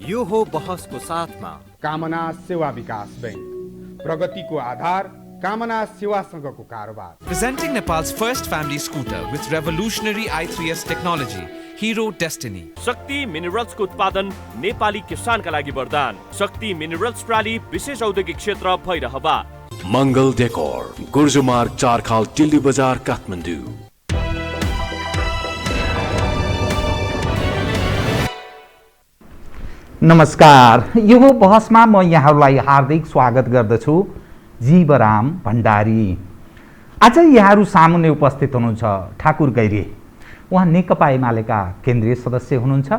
यो हो बहसको साथमा कामना सेवा विकास बैंक, प्रगतिको आधार कामना सेवासँगको कारोबार। Presenting Nepal's first family scooter with revolutionary i3s technology, Hero Destiny. शक्ति मिनरल्सको उत्पादन नेपाली किसानका लागि वरदान। शक्ति मिनरल्स प्राली विशेष औद्योगिक क्षेत्र भैरहवा। मङ्गल डेकोर, गुर्जुमार्ग 4 खाल टिल्ली बजार काठमाडौँ। नमस्कार, यो बहसमा म यहाँहरूलाई हार्दिक स्वागत गर्दछु। जीवराम भण्डारी। आज यहाँहरू सामुन्ने उपस्थित हुनुहुन्छ ठाकुर गैरे। उहाँ नेकपा एमालेका केन्द्रीय सदस्य हुनुहुन्छ,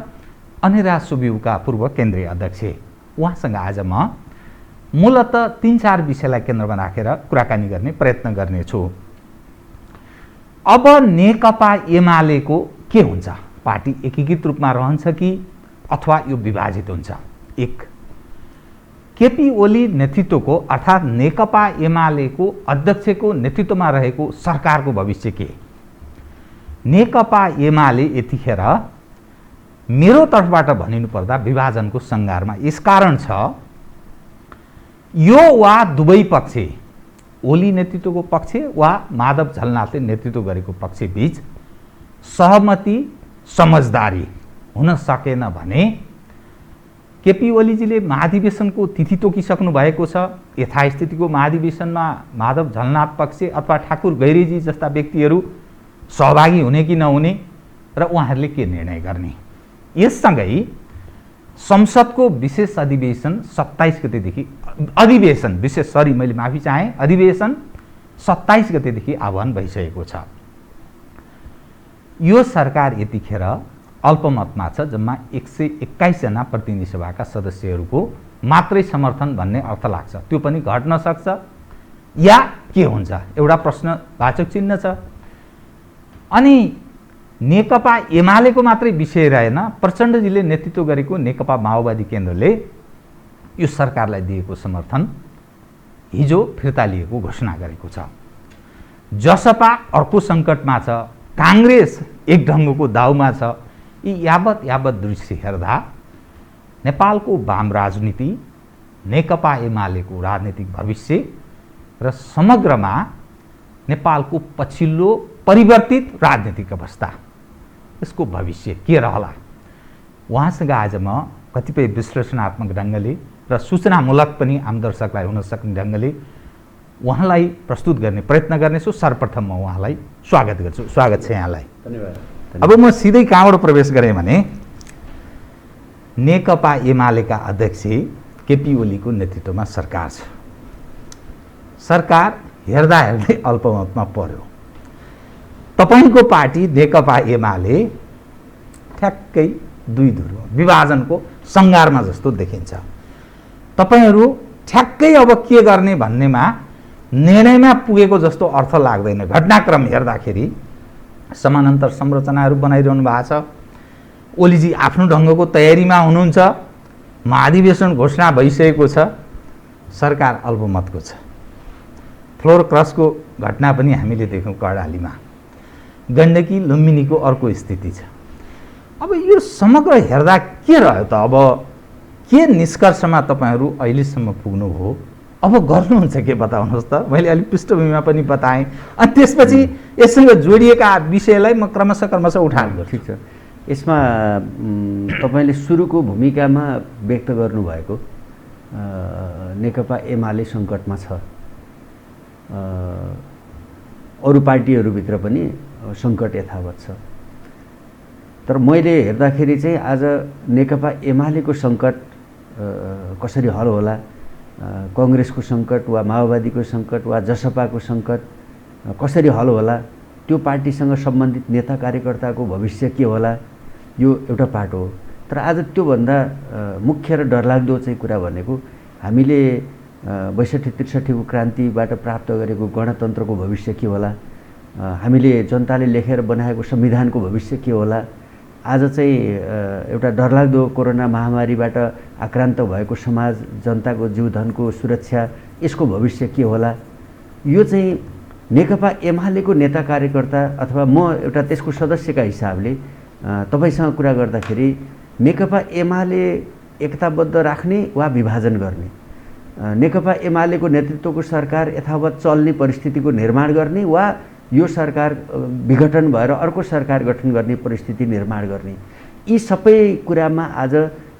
अनेरा सुब्युका पूर्व केन्द्रीय अध्यक्ष। उहाँसँग आज म मूलतः 3-4 विषयलाई केन्द्रमा राखेर कुराकानी गर्ने प्रयत्न गर्नेछु। अब नेकपा एमालेको के हुन्छ? पार्टी एकीकृत रूपमा रहन्छ कि अथवा यो विभाजित हुन्छ? एक, केपी ओली नेतृत्वको अर्थात् नेकपा एमालेको अध्यक्षको नेतृत्वमा रहेको सरकारको भविष्य के? नेकपा एमाले यतिखेर मेरो तर्फबाट भनिनुपर्दा विभाजनको सङ्घारमा यसकारण छ, यो वा दुवै पक्ष, ओली नेतृत्वको पक्ष वा माधव झलनाथले नेतृत्व गरेको पक्ष बीच सहमति समझदारी हुन सकेन भने केपी ओलीजीले महाधिवेशनको तिथि तोकिसक्नु भएको छ। यथास्थितिको महाधिवेशनमा माधव झलनाथ पक्ष अथवा ठाकुर गैरेजी जस्ता व्यक्तिहरू सहभागी हुने कि नहुने र उहाँहरूले के निर्णय गर्ने। यससँगै संसदको विशेष अधिवेशन 27 गतेदेखि मैले माफी चाहेँ, अधिवेशन 27 गतेदेखि आह्वान भइसकेको छ। यो सरकार यतिखेर अल्पमतमा छ। जम्मा 121 जना प्रतिनिधि सभाका सदस्यहरूको मात्रै समर्थन भन्ने अर्थ लाग्छ। त्यो पनि घट्न सक्छ या के हुन्छ, एउटा प्रश्नवाचक चिन्ह छ। अनि नेकपा एमालेको मात्रै विषय रहेन, प्रचण्डजीले नेतृत्व गरेको नेकपा माओवादी केन्द्रले यो सरकारलाई दिएको समर्थन हिजो फिर्ता लिएको घोषणा गरेको छ। जसपा अर्को सङ्कटमा छ, काङ्ग्रेस एक ढङ्गको दाउमा छ। यी यावत दृश्य हेर्दा नेपालको वाम राजनीति, नेकपा एमालेको राजनीतिक भविष्य र समग्रमा नेपालको पछिल्लो परिवर्तित राजनीतिक अवस्था, यसको भविष्य के रहला? उहाँसँग आज म कतिपय विश्लेषणात्मक ढङ्गले र सूचनामूलक पनि आम दर्शकलाई हुन सक्ने ढङ्गले उहाँलाई प्रस्तुत गर्ने प्रयत्न गर्नेछु। सर्वप्रथम म उहाँलाई स्वागत गर्छु। स्वागत छ यहाँलाई। धन्यवाद। अब म सिधै कहाँबाट प्रवेश गरेँ भने नेकपा एमालेका अध्यक्ष केपी ओलीको नेतृत्वमा सरकार छ। सरकार हेर्दा हेर्दै अल्पमतमा पर्यो। तपाईँको पार्टी नेकपा एमाले ठ्याक्कै दुई ध्रुव विभाजनको सङ्घारमा जस्तो देखिन्छ। तपाईँहरू ठ्याक्कै अब के गर्ने भन्नेमा निर्णयमा पुगेको जस्तो अर्थ लाग्दैन। घटनाक्रम हेर्दाखेरि समानान्तर संरचनाहरू बनाइरहनु भएको छ। ओलीजी आफ्नो ढङ्गको तयारीमा हुनुहुन्छ। महाधिवेशन घोषणा भइसकेको छ। सरकार अल्पमतको छ। फ्लोर क्रसको घटना पनि हामीले देख्यौँ कर्णालीमा। गण्डकी लुम्बिनीको अर्को स्थिति छ। अब यो समग्र हेर्दा के रह्यो त? अब के निष्कर्षमा तपाईँहरू अहिलेसम्म पुग्नुभयो? अब गर्नुहुन्छ के बताउनुहोस् त। मैले अलिक पृष्ठभूमिमा पनि बताएँ, अनि त्यसपछि यससँग जोडिएका विषयलाई म क्रमशः उठाएको। ठिक छ। यसमा तपाईँले सुरुको भूमिकामा व्यक्त गर्नुभएको नेकपा एमाले सङ्कटमा छ, अरू पार्टीहरूभित्र पनि सङ्कट यथावत छ। तर मैले हेर्दाखेरि चाहिँ आज नेकपा एमालेको सङ्कट कसरी हल होला, कङ्ग्रेसको सङ्कट वा माओवादीको सङ्कट वा जसपाको सङ्कट कसरी हल होला, त्यो पार्टीसँग सम्बन्धित नेता कार्यकर्ताको भविष्य के होला, यो एउटा पाटो हो। तर आज त्योभन्दा मुख्य र डरलाग्दो चाहिँ कुरा भनेको हामीले 62-63को क्रान्तिबाट प्राप्त गरेको गणतन्त्रको भविष्य के होला, हामीले जनताले लेखेर बनाएको संविधानको भविष्य के होला, आज चाहिँ एउटा डरलाग्दो कोरोना महामारीबाट आक्रान्त भएको समाज, जनताको जीवधनको सुरक्षा, यसको भविष्य के होला। यो चाहिँ नेकपा एमालेको नेता कार्यकर्ता अथवा म एउटा त्यसको सदस्यका हिसाबले तपाईँसँग कुरा गर्दाखेरि नेकपा एमाले एकताबद्ध राख्ने वा विभाजन गर्ने, नेकपा एमालेको नेतृत्वको सरकार यथावत चल्ने परिस्थितिको निर्माण गर्ने वा यो सरकार विघटन भएर अर्को सरकार गठन गर्ने परिस्थिति निर्माण गर्ने, यी सबै कुरामा आज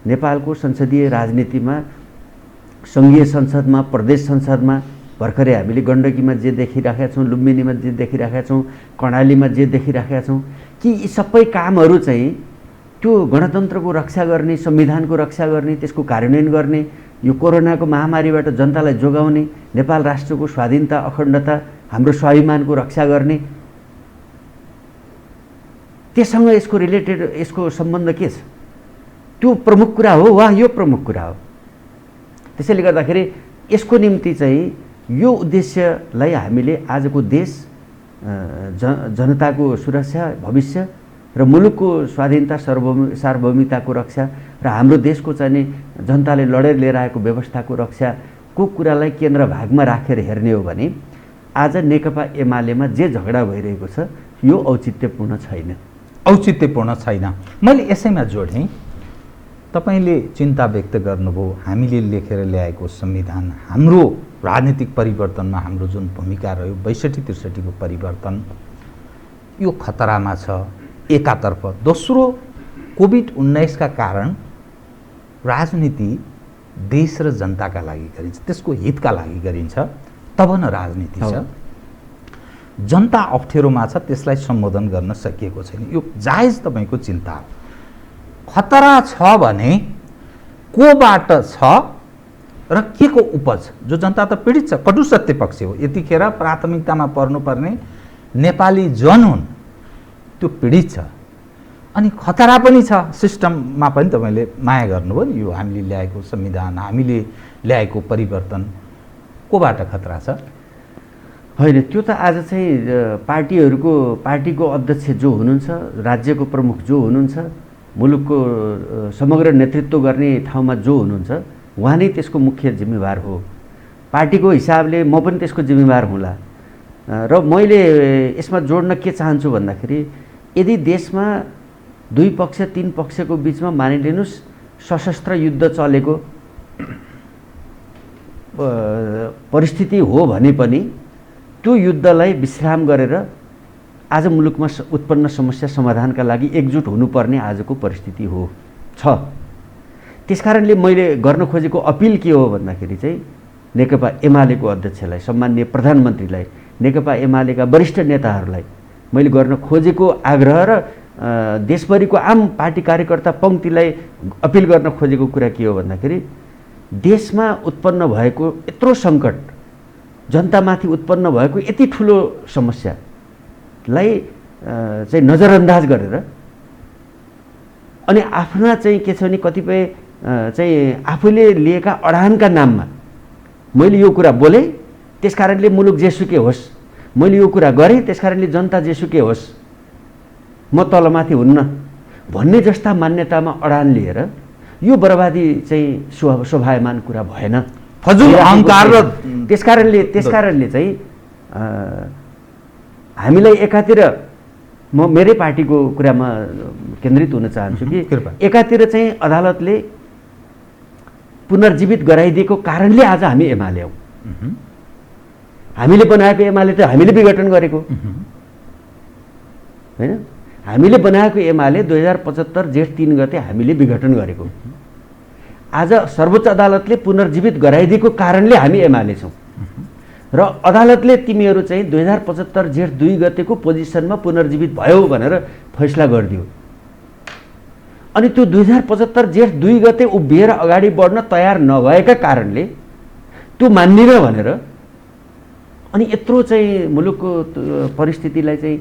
नेपालको संसदीय राजनीतिमा, सङ्घीय संसदमा, प्रदेश संसदमा भर्खरै हामीले गण्डकीमा जे देखिराखेका छौँ, लुम्बिनीमा जे देखिराखेका छौँ, कर्णालीमा जे देखिराखेका छौँ कि यी सबै कामहरू चाहिँ त्यो गणतन्त्रको रक्षा गर्ने, संविधानको रक्षा गर्ने, त्यसको कार्यान्वयन गर्ने, यो कोरोनाको महामारीबाट जनतालाई जोगाउने, नेपाल राष्ट्रको स्वाधीनता, अखण्डता, हाम्रो स्वाभिमानको रक्षा गर्ने, त्यससँग यसको रिलेटेड, यसको सम्बन्ध के छ? त्यो प्रमुख कुरा हो वा यो प्रमुख कुरा हो? त्यसैले गर्दाखेरि यसको निम्ति चाहिँ यो उद्देश्यलाई हामीले आजको देश, जनताको सुरक्षा, भविष्य र मुलुकको स्वाधीनता, सार्वभौमिकताको रक्षा र हाम्रो देशको चाहिँ जनताले लडेर लिएर आएको व्यवस्थाको रक्षाको कुरालाई केन्द्र भागमा राखेर हेर्ने हो भने आज नेकपा एमालेमा जे झगडा भइरहेको छ यो औचित्यपूर्ण छैन। औचित्यपूर्ण छैन। मैले यसैमा जोडेँ, तपाईँले चिन्ता व्यक्त गर्नुभयो हामीले लेखेर ल्याएको संविधान, हाम्रो राजनीतिक परिवर्तनमा हाम्रो जुन भूमिका रह्यो 62-63 को परिवर्तन, यो खतरामा छ एकातर्फ। दोस्रो, कोभिड-19 का कारण राजनीति देश र जनताका लागि गरिन्छ, त्यसको हितका लागि गरिन्छ, तब न राजनीति छ। जनता अप्ठ्यारोमा छ, त्यसलाई सम्बोधन गर्न सकिएको छैन, यो जायज तपाईँको चिन्ता हो। खतरा छ भने कोबाट छ र के को उपज? जो जनता त पीडित छ, कटु सत्य पक्ष हो। यतिखेर प्राथमिकतामा पर्नुपर्ने नेपाली जन हुन्, त्यो पीडित छ। अनि खतरा पनि छ सिस्टममा पनि। तपाईँले माया गर्नुभयो नि, यो हामीले ल्याएको संविधान, हामीले ल्याएको परिवर्तन, कोबाट खतरा छ? होइन, त्यो त आज चाहिँ पार्टीको अध्यक्ष जो हुनुहुन्छ, राज्यको प्रमुख जो हुनुहुन्छ, मुलुकको समग्र नेतृत्व गर्ने ठाउँमा जो हुनुहुन्छ, उहाँ नै त्यसको मुख्य जिम्मेवार हो। पार्टीको हिसाबले म पनि त्यसको जिम्मेवार हुँला। र मैले यसमा जोड्न के चाहन्छु भन्दाखेरि, यदि देशमा 2 पक्ष 3 पक्षको बिचमा मानिलिनुहोस् सशस्त्र युद्ध चलेको परिस्थिति हो भने पनि त्यो युद्धलाई विश्राम गरेर आज मुलुकमा उत्पन्न समस्या समाधानका लागि एकजुट हुनुपर्ने आजको परिस्थिति छ। त्यसकारणले मैले गर्न खोजेको अपिल के हो भन्दाखेरि चाहिँ नेकपा एमालेको अध्यक्षलाई, सम्माननीय प्रधानमन्त्रीलाई, नेकपा एमालेका वरिष्ठ नेताहरूलाई मैले गर्न खोजेको आग्रह र देशभरिको आम पार्टी कार्यकर्ता पङ्क्तिलाई अपिल गर्न खोजेको कुरा के हो भन्दाखेरि, देशमा उत्पन्न भएको यत्रो सङ्कट, जनतामाथि उत्पन्न भएको यति ठुलो समस्यालाई चाहिँ नजरअन्दाज गरेर अनि आफ्ना चाहिँ के छ भने कतिपय चाहिँ आफूले लिएका अडानका नाममा मैले यो कुरा बोलेँ, त्यसकारणले मुलुक जेसुकै होस्, मैले यो कुरा गरेँ, त्यसकारणले जनता जेसुकै होस्, म तलमाथि हुन्न भन्ने जस्ता मान्यतामा अडान लिएर यो बर्बादी चाहिँ शोभायमान कुरा भएन, फजुल अहंकार। र त्यसकारणले चाहिँ हामीलाई एकातिर, म मेरै पार्टीको कुरामा केन्द्रित हुन चाहन्छु कि एकातिर चाहिँ अदालतले पुनर्जीवित गराइदिएको कारणले आज हामी एमाले हौँ। हामीले बनाएको एमाले त हामीले विघटन गरेको होइन, हामीले बनाएको एमाले 2075 जेठ 3 गते हामीले विघटन गरेको। आज सर्वोच्च अदालतले पुनर्जीवित गराइदिएको कारणले हामी एमाले छौँ र अदालतले तिमीहरू चाहिँ 2075 जेठ 2 गतेको पोजिसनमा पुनर्जीवित भयो भनेर फैसला गरिदियो। अनि त्यो 2075 जेठ 2 गते उभिएर अगाडि बढ्न तयार नभएका कारणले त्यो मान्दिन भनेर अनि यत्रो चाहिँ मुलुकको परिस्थितिलाई चाहिँ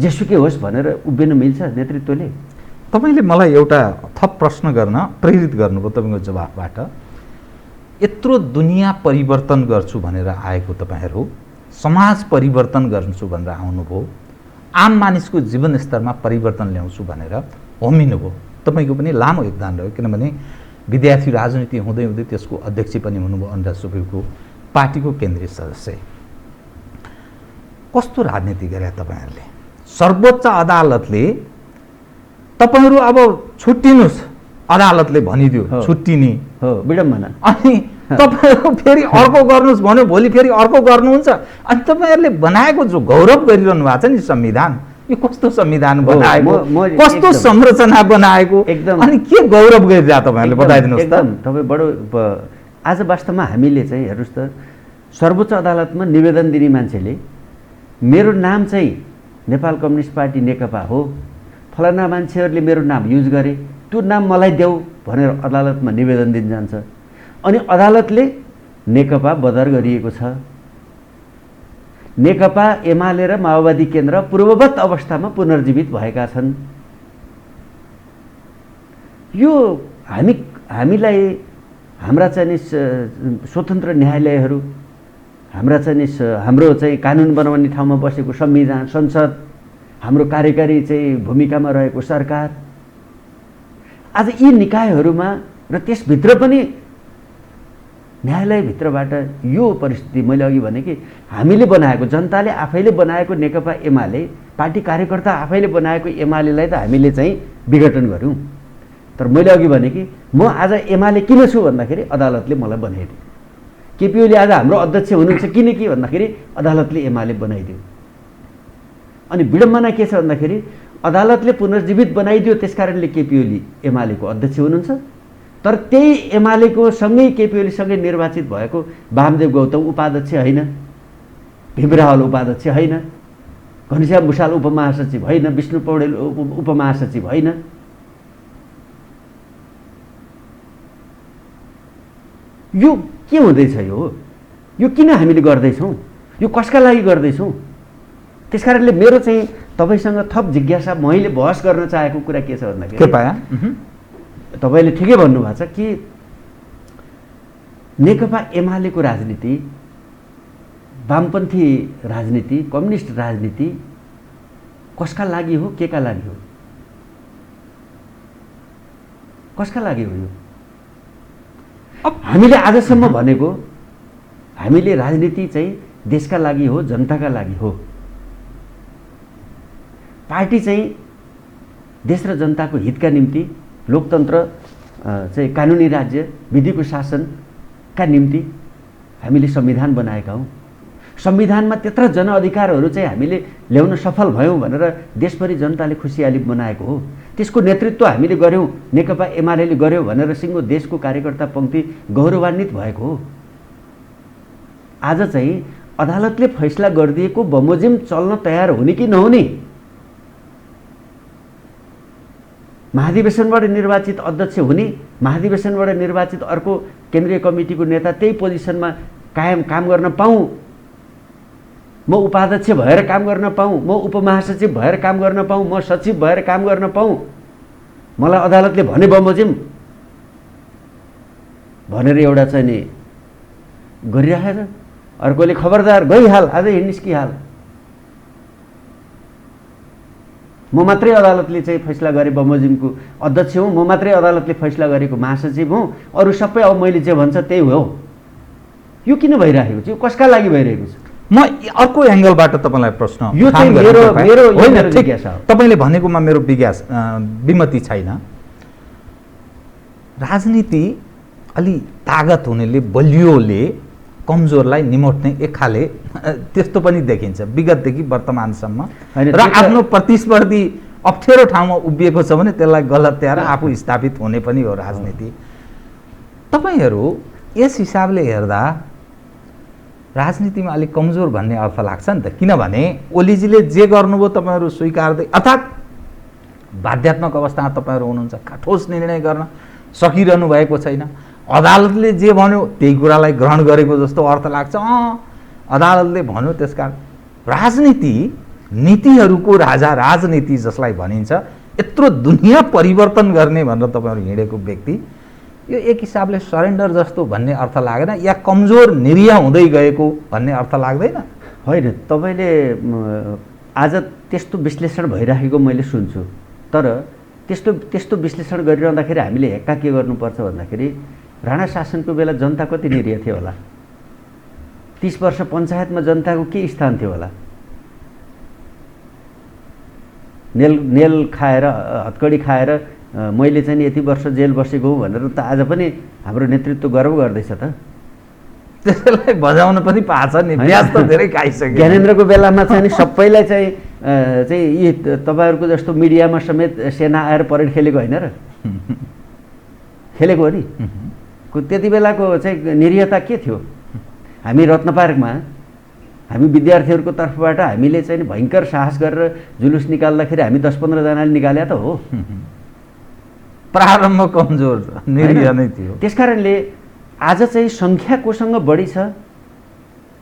जेसुकै होस् भनेर उभिन मिल्छ नेतृत्वले? तपाईँले मलाई एउटा थप प्रश्न गर्न प्रेरित गर्नुभयो तपाईँको जवाफबाट। यत्रो दुनियाँ परिवर्तन गर्छु भनेर आएको तपाईँहरू, समाज परिवर्तन गर्छु भनेर आउनुभयो, आम मानिसको जीवन स्तरमा परिवर्तन ल्याउँछु भनेर होमिनुभयो। तपाईँको पनि लामो योगदान रह्यो, किनभने विद्यार्थी राजनीति हुँदै हुँदै त्यसको अध्यक्ष पनि हुनुभयो, अनुराग सुवेदीको पार्टीको केन्द्रीय सदस्य। कस्तो राजनीति गरे तपाईँहरूले? सर्वोच्च अदालतले तपाईँहरू अब छुट्टिनुहोस्, अदालतले भनिदियो हो। छुट्टिने हो विडम्बना। अनि तपाईँहरू फेरि अर्को गर्नुहोस् भन्यो भोलि फेरि अर्को गर्नुहुन्छ अनि तपाईँहरूले बनाएको जो गौरव गरिरहनु भएको छ नि संविधान यो कस्तो संविधान बनाएको कस्तो संरचना बनाएको एकदम अनि के गौरव गरिरह तपाईँहरूले बताइदिनुहोस् त। एकदम तपाईँ बडो आज वास्तवमा हामीले चाहिँ हेर्नुहोस् त सर्वोच्च अदालतमा निवेदन दिने मान्छेले मेरो नाम चाहिँ नेपाल कम्युनिस्ट पार्टी नेकपा हो फलाना मान्छेहरूले मेरो नाम युज गरे त्यो नाम मलाई देऊ भनेर अदालतमा निवेदन दिन जान्छ अनि अदालतले नेकपा बदर गरिएको छ नेकपा एमाले र माओवादी केन्द्र पूर्ववत अवस्थामा पुनर्जीवित भएका छन्। यो हामीलाई हाम्रा चाहिँ स्वतन्त्र न्यायालयहरू हाम्रो चाहिँ कानुन बनाउने ठाउँमा बसेको संविधान संसद हाम्रो कार्यकारी चाहिँ भूमिकामा रहेको सरकार आज यी निकायहरूमा र त्यसभित्र पनि न्यायालयभित्रबाट यो परिस्थिति मैले अघि भने कि हामीले बनाएको जनताले आफैले बनाएको नेकपा एमाले पार्टी कार्यकर्ता आफैले बनाएको एमालेलाई त हामीले चाहिँ विघटन गऱ्यौँ। तर मैले अघि भने कि म आज एमाले किन छु भन्दाखेरि अदालतले मलाई बनाइदियो। केपी ओली आज हाम्रो अध्यक्ष हुनुहुन्छ किनकि भन्दाखेरि अदालतले एमाले बनाइदियो। अनि विडम्बना के छ भन्दाखेरि अदालतले पुनर्जीवित बनाइदियो त्यसकारणले केपी ओली एमालेको अध्यक्ष हुनुहुन्छ तर त्यही एमालेको सँगै केपी ओलीसँगै निर्वाचित भएको वामदेव गौतम उपाध्यक्ष होइन भीमरावल उपाध्यक्ष होइन घनश्याम भुषाल उपमहासचिव होइन विष्णु पौडेल उपमहासचिव होइन। यो के हुँदैछ यो किन हामीले गर्दैछौँ यो कसका लागि गर्दैछौँ। त्यसकारणले मेरो चाहिँ तपाईसँग थप जिज्ञासा मैले बहस गर्न चाहेको कुरा के छ भन्दाखेरि तपाईँले ठिकै भन्नुभएको छ कि नेकपा एमालेको राजनीति वामपन्थी राजनीति कम्युनिस्ट राजनीति कसका लागि हो केका लागि हो कसका लागि हो यो हामीले आजसम्म भनेको हामीले राजनीति चाहिँ देशका लागि हो जनताका लागि हो पार्टी चाहिँ देश र जनताको हितका निम्ति लोकतन्त्र चाहिँ कानुनी राज्य विधिको शासनका निम्ति हामीले संविधान बनाएका हौँ। संविधानमा त्यत्र जनअधिकारहरू चाहिँ हामीले ल्याउन सफल भयौँ भनेर देशभरि जनताले खुसियाली बनाएको हो। त्यसको नेतृत्व हामीले गर्यौँ नेकपा एमालेले गर्यो भनेर सिङ्गो देशको कार्यकर्ता पङ्क्ति गौरवान्वित भएको हो। आज चाहिँ अदालतले फैसला गरिदिएको बमोजिम चल्न तयार हुने कि नहुने महाधिवेशनबाट निर्वाचित अध्यक्ष हुने महाधिवेशनबाट निर्वाचित अर्को केन्द्रीय कमिटीको नेता त्यही पोजिसनमा कायम काम गर्न पाऊँ म उपाध्यक्ष भएर काम गर्न पाऊँ म उपमहासचिव भएर काम गर्न पाऊँ म सचिव भएर काम गर्न पाऊँ मलाई अदालतले भने बमोजिम भनेर एउटा चाहिँ नि गरिराखेर अर्कोले खबरदार गइहाल आजै निस्किहाल म मात्रै अदालतले चाहिँ फैसला गरे बमोजिमको अध्यक्ष हुँ म मात्रै अदालतले फैसला गरेको महासचिव हुँ अरू सबै अब मैले जे भन्छ त्यही हो। यो किन भइरहेको छ यो कसका लागि भइरहेको छ। म अर्को एंगलबाट तपाईलाई प्रश्न यो चाहिँ मेरो जिज्ञासा हो। तपाईले भनेकोमा मेरो विमति छैन। राजनीति अलि तागत हुनेले बलियोले कमजोरलाई निमोट्ने एक खाले त्यस्तो पनि देखिन्छ विगतदेखि वर्तमानसम्म र आफ्नो प्रतिस्पर्धी अप्ठ्यारो ठाउँमा उभिएको छ भने त्यसलाई गलत्याएर आफू स्थापित हुने पनि हो राजनीति। तपाईहरू यस हिसाबले हेर्दा राजनीतिमा अलिक कमजोर भन्ने अर्थ लाग्छ नि त किनभने ओलीजीले जे गर्नुभयो तपाईहरू स्वीकार्दै अर्थात् बाध्यात्मक अवस्थामा तपाईहरू हुनुहुन्छ ठोस निर्णय गर्न सकिरहनु भएको छैन। अदालतले जे भन्यो त्यही कुरालाई ग्रहण गरेको जस्तो अर्थ लाग्छ। अदालतले भन्यो त्यसकारण राजनीति नीतिहरूको राजा राजनीति जसलाई भनिन्छ यत्रो दुनियाँ परिवर्तन गर्ने भनेर तपाईहरू हिँडेको व्यक्ति यो एक हिसाबले सरेन्डर जस्तो भन्ने अर्थ लाग्दैन या कमजोर निरीह हुँदै गएको भन्ने अर्थ लाग्दैन। होइन तपाईँले आज त्यस्तो विश्लेषण भइराखेको मैले सुन्छु तर त्यस्तो विश्लेषण गरिरहँदाखेरि हामीले हेक्का के गर्नुपर्छ भन्दाखेरि राणा शासनको बेला जनता कति निरीह थियो होला 30 वर्ष पञ्चायतमा जनताको के स्थान थियो होला नेल खाएर हत्कडी खाएर मैले चाहिँ नि यति वर्ष जेल बसेको हो भनेर त आज पनि हाम्रो नेतृत्व गर्व गर्दैछ त। त्यसलाई बजाउन पनि पाछ नि, ब्याज त धेरै खाइसक्यो। ज्ञानेन्द्रको बेलामा चाहिँ नि सबैलाई चाहिँ यी तपाईँहरूको जस्तो मिडियामा समेत सेना आएर परेड खेलेको होइन र, खेलेको हो नि। त्यति बेलाको चाहिँ निरीहता के थियो? हामी रत्न पार्कमा हामी विद्यार्थीहरूको तर्फबाट हामीले चाहिँ भयङ्कर साहस गरेर जुलुस निकाल्दाखेरि हामी 10-15 जनाले निकाले त हो। प्रारम्भ कमजोर निरीह नै थियो। त्यसकारणले आज चाहिँ सङ्ख्या कोसँग बढी छ,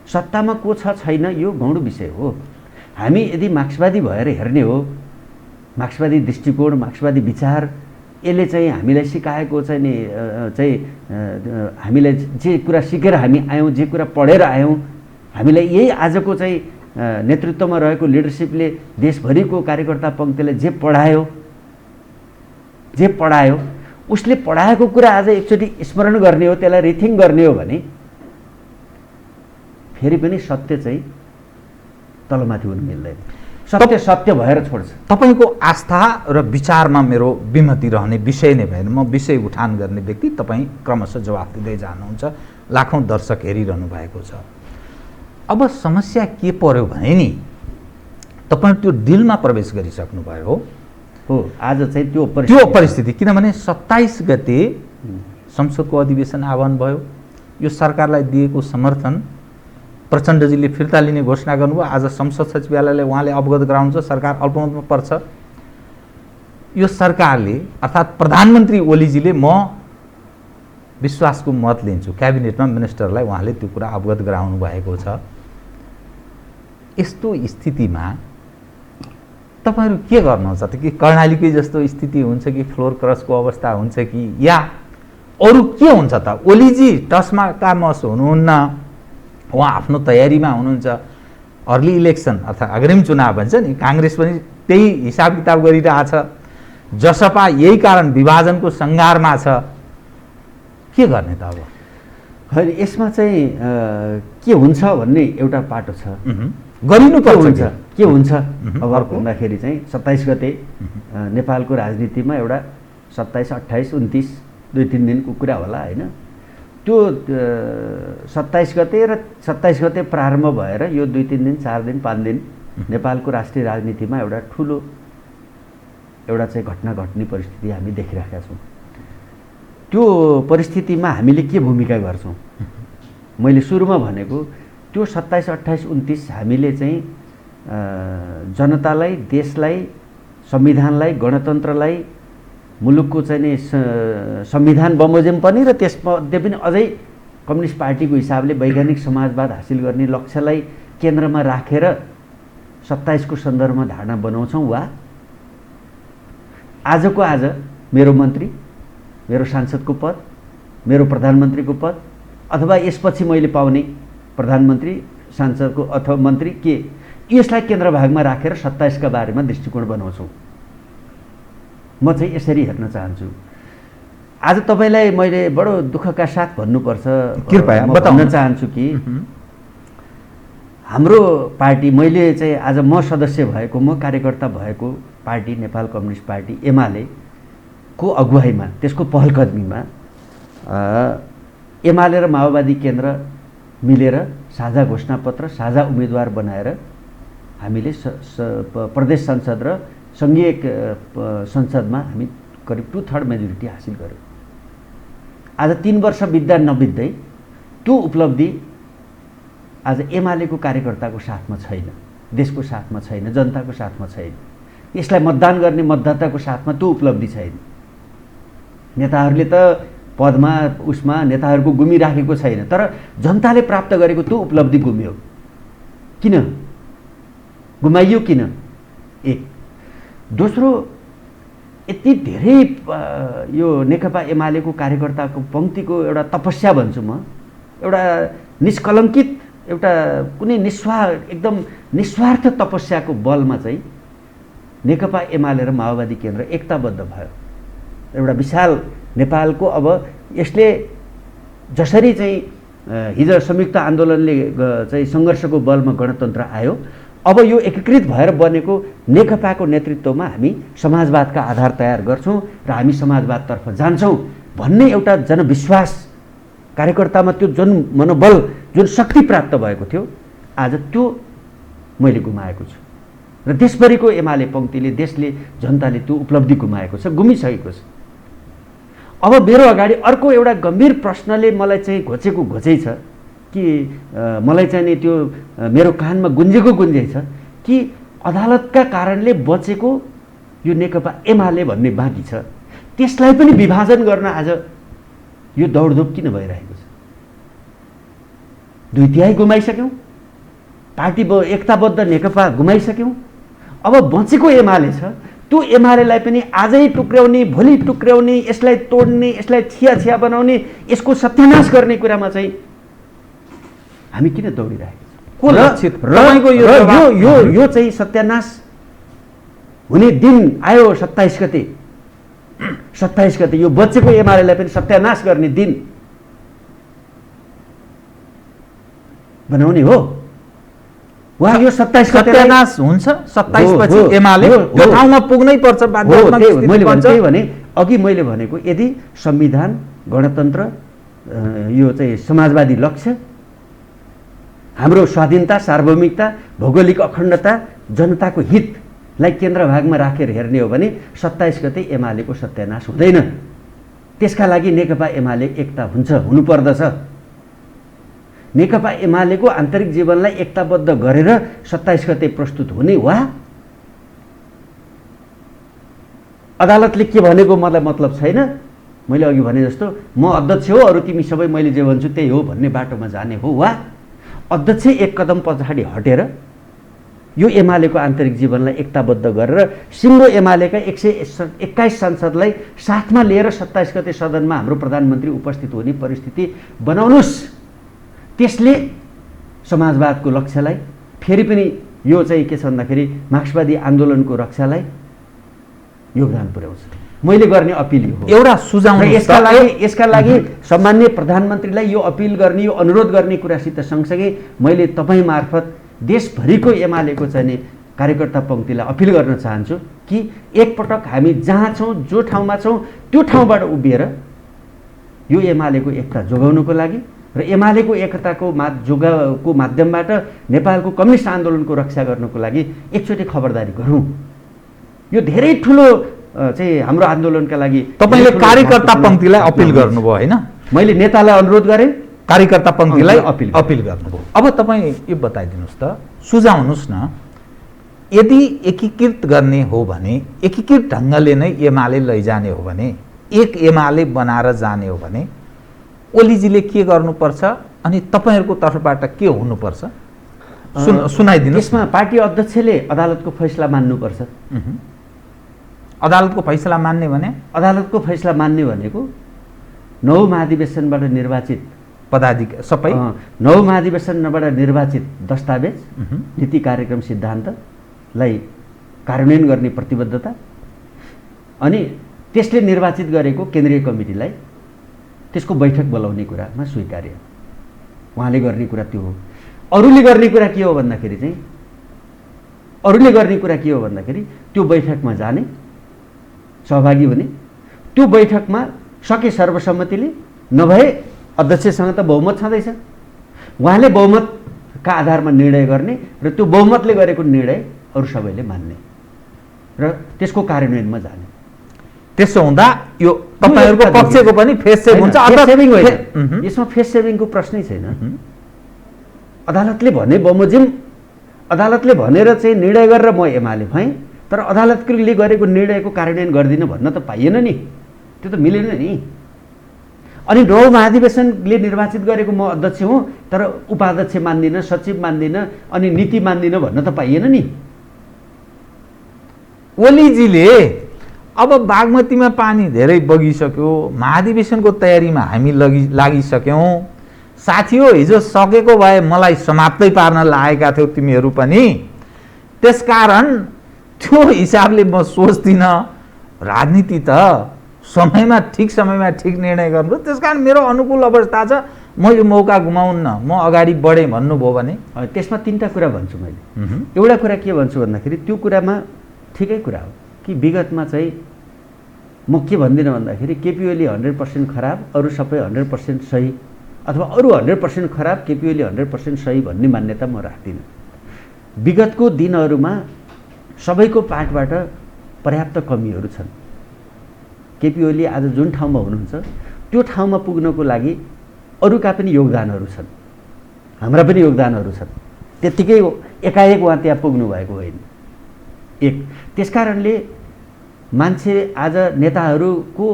सत्तामा को छ छैन यो गौण विषय हो। हामी यदि मार्क्सवादी भएर हेर्ने हो, मार्क्सवादी दृष्टिकोण, मार्क्सवादी विचार यसले चाहिँ हामीलाई सिकाएको चाहिँ नि हामीलाई जे कुरा सिकेर हामी आयौँ, जे कुरा पढेर आयौँ, हामीलाई यही आजको चाहिँ नेतृत्वमा रहेको लिडरसिपले देशभरिको कार्यकर्ता पङ्क्तिलाई जे पढायो उसले पढाएको कुरा आज एकचोटि स्मरण गर्ने हो, त्यसलाई रिथिङ गर्ने हो भने फेरि पनि सत्य चाहिँ तलमाथि हुनु मिल्दैन। सत्य भएर छोड्छ। तपाईँको आस्था र विचारमा मेरो विमति रहने विषय नै भएन। म विषय उठान गर्ने व्यक्ति, तपाईँ क्रमशः जवाफ दिँदै जानुहुन्छ। लाखौँ दर्शक हेरिरहनु भएको छ। अब समस्या के पर्यो भने नि तपाईँ त्यो डिलमा प्रवेश गरिसक्नुभयो हो। आज चाहिँ त्यो परिस्थिति, किनभने 27 गते संसदको अधिवेशन आह्वान भयो। यो सरकारलाई दिएको समर्थन प्रचण्डजीले फिर्ता लिने घोषणा गर्नुभयो। आज संसद सचिवालयले उहाँले अवगत गराउनुहुन्छ सरकार अल्पमतमा पर्छ। यो सरकारले अर्थात् प्रधानमन्त्री ओलीजीले म विश्वासको मत लिन्छु, क्याबिनेटमा मिनिस्टरलाई उहाँले त्यो कुरा अवगत गराउनु भएको छ। यस्तो स्थितिमा तपाईँहरू के गर्नुहुन्छ त? कि कर्णालीकै जस्तो स्थिति हुन्छ कि फ्लोर क्रसको अवस्था हुन्छ कि या अरू के हुन्छ त? ओलीजी टसमा कामस हुनुहुन्न, उहाँ आफ्नो तयारीमा हुनुहुन्छ। अर्ली इलेक्सन अर्थात् अग्रिम चुनाव भन्छ नि, काङ्ग्रेस पनि त्यही हिसाब किताब गरिरहेछ। जसपा यही कारण विभाजनको सङ्घारमा छ। के गर्ने त अब? होइन, यसमा चाहिँ के हुन्छ भन्ने एउटा पाटो छ। गरिनुपर्छ। के हुन्छ अब भन्दाखेरि चाहिँ 27 गते नेपालको राजनीतिमा एउटा 27, 28, 29 2-3 दिनको कुरा होला होइन। त्यो 27 गते र 27 गते प्रारम्भ भएर यो 2-3 दिन 4 दिन 5 दिन नेपालको राष्ट्रिय राजनीतिमा एउटा ठुलो एउटा चाहिँ घटना घट्ने परिस्थिति हामी देखिरहेका छौँ। त्यो परिस्थितिमा हामीले के भूमिका गर्छौँ? मैले सुरुमा भनेको त्यो 27, 28, 29 हामीले चाहिँ जनतालाई, देशलाई, संविधानलाई, गणतन्त्रलाई, मुलुकको चाहिँ नि संविधान बमोजिम पनि र त्यसमध्ये पनि अझै कम्युनिस्ट पार्टीको हिसाबले वैज्ञानिक समाजवाद हासिल गर्ने लक्ष्यलाई केन्द्रमा राखेर 27 को सन्दर्भमा धारणा बनाउँछौँ वा आजको आज मेरो मन्त्री, मेरो सांसदको पद, मेरो प्रधानमन्त्रीको पद अथवा यसपछि मैले पाउने प्रधानमन्त्री, सांसदको अथवा मन्त्री के यसलाई केन्द्र भागमा राखेर 27 का बारेमा दृष्टिकोण बनाउँछौँ। म चाहिँ यसरी हेर्न चाहन्छु। आज तपाईलाई मैले बडो दुःखका साथ भन्नुपर्छ, कृपया बताउन चाहन्छु कि हाम्रो पार्टी, मैले चाहिँ आज म सदस्य भएको, म कार्यकर्ता भएको party Nepal communist party Emale को अगुवाईमा, त्यसको पहलकदमीमा एमाले र माओवादी केन्द्र मिलेर साझा घोषणापत्र, साझा उम्मेदवार बनाएर हामीले प्रदेश संसद र सङ्घीय संसदमा हामी करिब 2/3 मेजोरिटी हासिल गर्यौँ। आज 3 वर्ष बित्दा नबित्दै त्यो उपलब्धि आज एमालेको कार्यकर्ताको साथमा छैन, देशको साथमा छैन, जनताको साथमा छैन। यसलाई मतदान गर्ने मतदाताको साथमा त्यो उपलब्धि छैन। नेताहरूले त पदमा उसमा नेताहरूको गुमिराखेको छैन, तर जनताले प्राप्त गरेको त्यो उपलब्धि गुम्यो। किन गुमाइयो? किन? एक। दोस्रो, यति धेरै यो नेकपा एमालेको कार्यकर्ताको पङ्क्तिको एउटा तपस्या भन्छु म, एउटा निष्कलङ्कित, एउटा कुनै एकदम निस्वार्थ तपस्याको बलमा चाहिँ नेकपा एमाले र माओवादी केन्द्र एकताबद्ध भयो। एउटा विशाल नेपालको अब यसले जसरी चाहिँ हिजो संयुक्त आन्दोलनले चाहिँ सङ्घर्षको बलमा गणतन्त्र आयो, अब यो एकीकृत भएर बनेको नेकपाको नेतृत्वमा हामी समाजवादका आधार तयार गर्छौँ र हामी समाजवादतर्फ जान्छौँ भन्ने एउटा जनविश्वास कार्यकर्तामा त्यो जुन मनोबल जुन शक्ति प्राप्त भएको थियो आज त्यो मैले गुमाएको छु र देशभरिको एमाले पङ्क्तिले देशले जनताले त्यो उपलब्धि गुमाएको छ गुमिसकेको छ। अब मेरो अगाडि अर्को एउटा गम्भीर प्रश्नले मलाई चाहिँ घोचेको घोचै छ कि मलाई चाहिँ नि त्यो मेरो कानमा गुन्जै छ कि अदालतका कारणले बचेको यो नेकपा एमाले भन्ने बाँकी छ त्यसलाई पनि विभाजन गर्न आज यो दौडधुप किन भइरहेको छ? 2/3 गुमाइसक्यौँ, पार्टी एकताबद्ध नेकपा गुमाइसक्यौँ, अब बचेको एमाले छ त्यो एमालेलाई पनि आजै टुक्र्याउने भोलि टुक्र्याउने यसलाई तोड्ने यसलाई छिया बनाउने यसको सत्यानाश गर्ने कुरामा चाहिँ हामी किन दौडिरहेको छौँ? यो चाहिँ सत्यानाश हुने दिन आयो 27 गते यो बचेको एमालेलाई पनि सत्यानाश गर्ने दिन बनाउने हो। वहाँ यो 27 सत्यानाश हुन्छ 27 पछि एमाले त्यो ठाउँमा पुग्नै पर्छ मैले भने अघि मैले भनेको यदि संविधान गणतन्त्र यो चाहिँ समाजवादी लक्ष्य हाम्रो स्वाधीनता सार्वभौमिकता भौगोलिक अखण्डता जनताको हितलाई केन्द्र भागमा राखेर हेर्ने हो भने 27 गते एमालेको सत्यानाश हुँदैन। त्यसका लागि नेकपा एमाले एकता हुनुपर्दछ। नेकपा एमालेको आन्तरिक जीवनलाई एकताबद्ध गरेर 27 गते प्रस्तुत हुने वा अदालतले के भनेको मलाई मतलब छैन। मैले अघि भने जस्तो म अध्यक्ष हो अरू तिमी सबै मैले जे भन्छु त्यही हो भन्ने बाटोमा जाने हो वा अध्यक्ष एक कदम पछाडि हटेर यो एमालेको आन्तरिक जीवनलाई एकताबद्ध गरेर सिङ्गो एमालेका 121 सांसदलाई साथमा लिएर 27 गते सदनमा हाम्रो प्रधानमन्त्री उपस्थित हुने परिस्थिति बनाउनुस्। त्यसले समाजवादको लक्ष्यलाई फेरि पनि यो चाहिँ के छ भन्दाखेरि मार्क्सवादी आन्दोलनको रक्षालाई योगदान पुर्याउँछ। मैले गर्ने अपिल हो एउटा सुझाउ यसका लागि सम्माननीय प्रधानमन्त्रीलाई यो अपिल गर्ने यो अनुरोध गर्ने कुरासित सँगसँगै मैले तपाईँ मार्फत देशभरिको एमालेको चाहिँ कार्यकर्ता पङ्क्तिलाई अपिल गर्न चाहन्छु कि एकपटक हामी जहाँ छौँ जो ठाउँमा छौँ त्यो ठाउँबाट उभिएर यो एमालेको एकता जोगाउनको लागि र एमालेको एकताको माध्यमबाट नेपालको कम्युनिस्ट आन्दोलनको रक्षा गर्नको लागि एकचोटि खबरदारी गरौँ। यो धेरै ठुलो चाहिँ हाम्रो आन्दोलनका लागि तपाईले कार्यकर्ता पङ्क्तिलाई अपिल गर्नुभयो हैन? मैले नेतालाई अनुरोध गरेँ, कार्यकर्ता पङ्क्तिलाई अपिल गर्नुभयो। अब तपाईँ यो बताइदिनुहोस् त, सुझाउनुहोस् न, यदि एकीकृत गर्ने हो भने एकीकृत ढङ्गले नै एमाले लैजाने हो भने एक एमाले बनाएर जाने हो भने ओलीजीले के गर्नुपर्छ अनि तपाईँहरूको तर्फबाट के हुनुपर्छ सुनाइदिनुहोस्। यसमा पार्टी अध्यक्षले अदालतको फैसला मान्नुपर्छ। अदालतको फैसला मान्ने भने अदालतको फैसला मान्ने भनेको 9 महाधिवेशनबाट निर्वाचित पदाधिकारी सबै 9 महाधिवेशनबाट निर्वाचित दस्तावेज नीति कार्यक्रम सिद्धान्तलाई कार्यान्वयन गर्ने प्रतिबद्धता अनि त्यसले निर्वाचित गरेको केन्द्रीय कमिटीलाई त्यसको बैठक बोलाउने कुरामा स्वीकार्य उहाँले गर्ने कुरा त्यो हो। अरूले गर्ने कुरा के हो भन्दाखेरि त्यो बैठकमा जाने सहभागी हुने, त्यो बैठकमा सके सर्वसम्मतिले नभए अध्यक्षसँग त बहुमत छँदैछ उहाँले बहुमतका आधारमा निर्णय गर्ने र त्यो बहुमतले गरेको निर्णय अरू सबैले मान्ने र त्यसको कार्यान्वयनमा जाने। त्यसो हुँदा यो तपाईहरुको पक्षको पनि फेस सेभ हुन्छ। यसमा फेस सेभिङको प्रश्नै छैन। अदालतले भने बमोजिम अदालतले भनेर चाहिँ निर्णय गरेर म एमाले भएँ तर अदालतले गरेको निर्णयको कार्यान्वयन गर्दिन भन्न त पाइएन नि, त्यो त मिलेन नि। अनि 9 महाधिवेशनले निर्वाचित गरेको म अध्यक्ष हुँ तर उपाध्यक्ष मान्दिनँ, सचिव मान्दिनँ अनि नीति मान्दिनँ भन्न त पाइएन नि। ओलीजीले अब बागमतीमा पानी धेरै बगिसक्यो, महाधिवेशनको तयारीमा हामी लागिसक्यौँ, साथीहो हिजो सकेको भए मलाई समाप्तै पार्न लागेका थियौ तिमीहरू पनि, त्यसकारण त्यो हिसाबले म सोच्दिनँ राजनीति त समयमा ठिक निर्णय गर्नु, त्यसकारण मेरो अनुकूल अवस्था छ म यो मौका गुमाउन्न, म अगाडि बढेँ भन्नुभयो भने त्यसमा 3टा कुरा भन्छु मैले। एउटा कुरा के भन्छु भन्दाखेरि त्यो कुरामा ठिकै कुरा हो कि विगतमा चाहिँ म के भन्दिनँ भन्दाखेरि केपी ओली 100% खराब, अरू सबै 100% सही, अथवा अरू 100% खराब, केपी ओली 100% सही भन्ने मान्यता म राख्दिनँ। विगतको दिनहरूमा सबैको पार्टबाट पर्याप्त कमीहरू छन्। केपी ओली आज जुन ठाउँमा हुनुहुन्छ त्यो ठाउँमा पुग्नको लागि अरूका पनि योगदानहरू छन्, हाम्रा पनि योगदानहरू छन्। त्यत्तिकै एकाएक उहाँ त्यहाँ पुग्नु भएको होइन। एक त्यसकारणले मान्छे आज नेताहरूको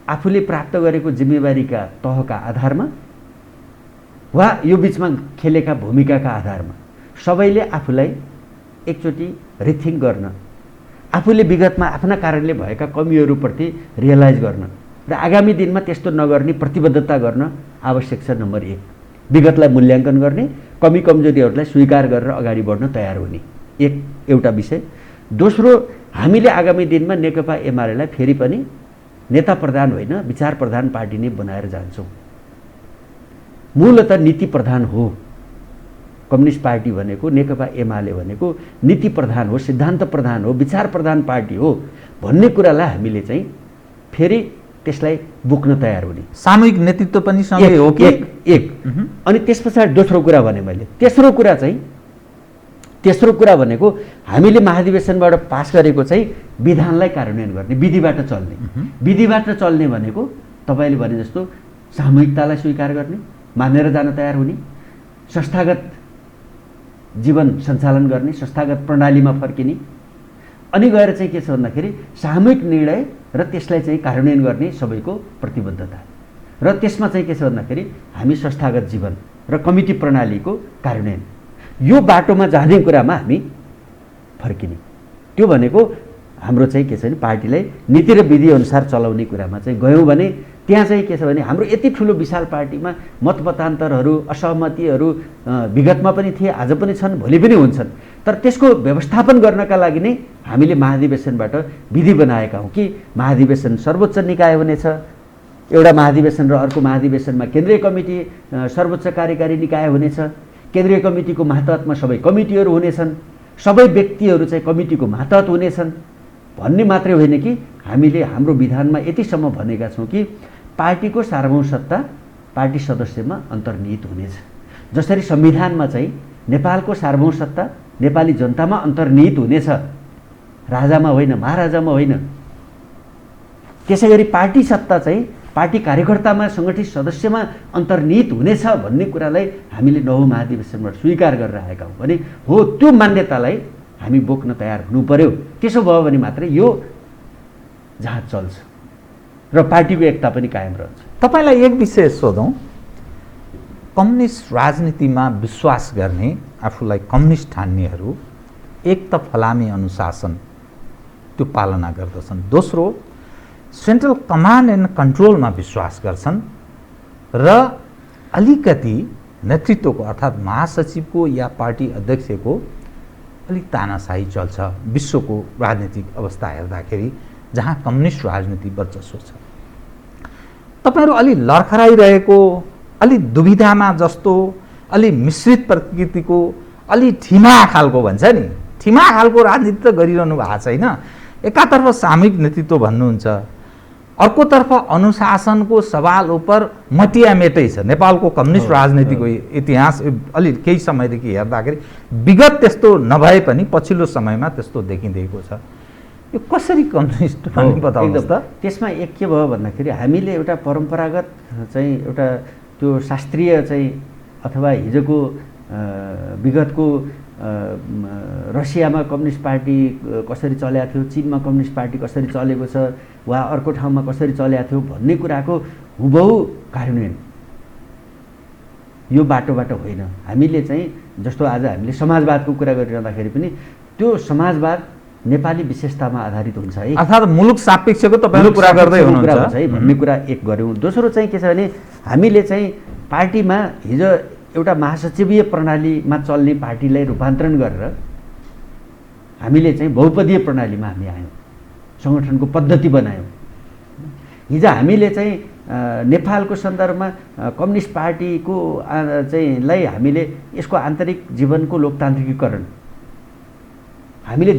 आफूले प्राप्त गरेको जिम्मेवारीका तहका आधारमा वा यो बिचमा खेलेका भूमिकाका आधारमा सबैले आफूलाई एकचोटि रिथिङ्क गर्न, आफूले विगतमा आफ्ना कारणले भएका कमीहरूप्रति रियलाइज गर्न र आगामी दिनमा त्यस्तो नगर्ने प्रतिबद्धता गर्न आवश्यक छ। नम्बर 1, विगतलाई मूल्याङ्कन गर्ने, कमी कमजोरीहरूलाई स्वीकार गरेर अगाडि बढ्न तयार हुने, एउटा विषय। दोस्रो, हामीले आगामी दिनमा नेकपा एमालेलाई फेरि पनि नेता प्रधान होइन विचार प्रधान पार्टी नै बनाएर जान्छौँ। मूलतः नीति प्रधान हो कम्युनिस्ट पार्टी भनेको, नेकपा एमाले भनेको नीति प्रधान हो, सिद्धान्त प्रधान हो, विचार प्रधान पार्टी हो भन्ने कुरालाई हामीले चाहिँ फेरि त्यसलाई बोक्न तयार हुने। सामूहिक नेतृत्व पनि सँगै हो कि एक। अनि त्यस पछाडि दोस्रो कुरा भने मैले, तेस्रो कुरा भनेको हामीले महाधिवेशनबाट पास गरेको चाहिँ विधानलाई कार्यान्वयन गर्ने, विधिबाट चल्ने। विधिबाट चल्ने भनेको तपाईँले भने जस्तो सामूहिकतालाई स्वीकार गर्ने, मानेर जान तयार हुने, संस्थागत जीवन सञ्चालन गर्ने, संस्थागत प्रणालीमा फर्किने, अनि गएर चाहिँ के छ भन्दाखेरि सामूहिक निर्णय र त्यसलाई चाहिँ कार्यान्वयन गर्ने सबैको प्रतिबद्धता, र त्यसमा चाहिँ के छ भन्दाखेरि हामी संस्थागत जीवन र कमिटी प्रणालीको कार्यान्वयन, यो बाटोमा जाने कुरामा हामी फर्किने। त्यो भनेको हाम्रो चाहिँ के छ भने पार्टीलाई नीति र विधि अनुसार चलाउने कुरामा चाहिँ गयौँ भने त्यहाँ चाहिँ के छ भने हाम्रो यति ठुलो विशाल पार्टीमा मतमतान्तरहरू, असहमतिहरू विगतमा पनि थिए, आज पनि छन्, भोलि पनि हुन्छन्। तर त्यसको व्यवस्थापन गर्नका लागि नै हामीले महाधिवेशनबाट विधि बनाएका हौँ कि महाधिवेशन सर्वोच्च निकाय हुनेछ, एउटा महाधिवेशन र अर्को महाधिवेशनमा केन्द्रीय कमिटी सर्वोच्च कार्यकारी निकाय हुनेछ, केन्द्रीय कमिटीको मातहतमा सबै कमिटीहरू हुनेछन्, सबै व्यक्तिहरू चाहिँ कमिटीको मातहत हुनेछन् भन्ने मात्रै होइन कि हामीले हाम्रो विधानमा यतिसम्म भनेका छौँ कि पार्टीको सार्वभौम सत्ता पार्टी सदस्यमा अन्तर्निहित हुनेछ। जसरी संविधानमा चाहिँ नेपालको सार्वभौम सत्ता नेपाली जनतामा अन्तर्निहित हुनेछ, राजामा होइन, महाराजामा होइन, त्यसै गरी पार्टी सत्ता चाहिँ पार्टी कार्यकर्तामा, सङ्गठित सदस्यमा अन्तर्निहित हुनेछ भन्ने कुरालाई हामीले 9औं महाधिवेशनबाट स्वीकार गरेर आएका हौँ भने हो त्यो मान्यतालाई हामी बोक्न तयार हुनु पर्यो। त्यसो भयो भने मात्रै यो जहाज चल्छ र पार्टीको एकता पनि कायम रहन्छ। तपाईलाई एक विषय सोधौँ, कम्युनिस्ट राजनीतिमा विश्वास गर्ने, आफूलाई कम्युनिस्ट ठान्नेहरू एक त फलामे अनुशासन त्यो पालना गर्दछन्, दोस्रो सेन्ट्रल कमान्ड एन्ड कन्ट्रोलमा विश्वास गर्छन् र अलिकति नेतृत्वको अर्थात् महासचिवको या पार्टी अध्यक्षको अलिक तानाशाही चल्छ विश्वको राजनीतिक अवस्था हेर्दाखेरि, जहाँ कम्युनिस्ट राजनीति वर्चस्व छ। तपाईहरू अलि लर्खराइरहेको, अलि दुविधामा जस्तो, अलि मिश्रित प्रकृतिको, अलि ठिमा खालको भन्छ नि, ठिमा खालको राजनीति त गरिरहनु भएको छैन। एकातर्फ सामूहिक नेतृत्व भन्नुहुन्छ, अर्कोतर्फ अनुशासनको सवाल उप मटियामेटै छ। नेपालको कम्युनिस्ट राजनीतिको इतिहास अलि केही समयदेखि हेर्दाखेरि विगत त्यस्तो नभए पनि पछिल्लो समयमा त्यस्तो देखिँदैको छ। यो कसरी कम्युनिस्ट भन्ने बताउनुहोस् त। त्यसमा एक के भयो भन्दाखेरि हामीले एउटा परम्परागत चाहिँ एउटा त्यो शास्त्रीय चाहिँ अथवा हिजोको विगतको रसियामा कम्युनिस्ट पार्टी कसरी चलेको थियो, चीनमा कम्युनिस्ट पार्टी कसरी चलेको छ, वा अर्को ठाउँमा कसरी चलेको थियो भन्ने कुराको हुबहु कार्यान्वयन यो बाटोबाट होइन। हामीले चाहिँ जस्तो आज हामीले समाजवादको कुरा गरिरहँदाखेरि पनि त्यो समाजवाद नेपाली विशेषतामा आधारित हुन्छ है, अर्थात् मुलुक सापेक्षको तपाईहरु कुरा गर्दै हुनुहुन्छ है भन्ने कुरा एक गर्यौँ। दोस्रो चाहिँ के छ भने हामीले चाहिँ पार्टीमा हिजो एउटा महासचिवीय प्रणालीमा चल्ने पार्टीलाई रूपान्तरण गरेर हामीले चाहिँ बहुपदीय प्रणालीमा हामी आयौँ, सङ्गठनको पद्धति बनायौँ। हिजो हामीले चाहिँ नेपालको सन्दर्भमा कम्युनिस्ट पार्टीको चाहिँ लाई हामीले यसको आन्तरिक जीवनको लोकतान्त्रिकीकरण, हामीले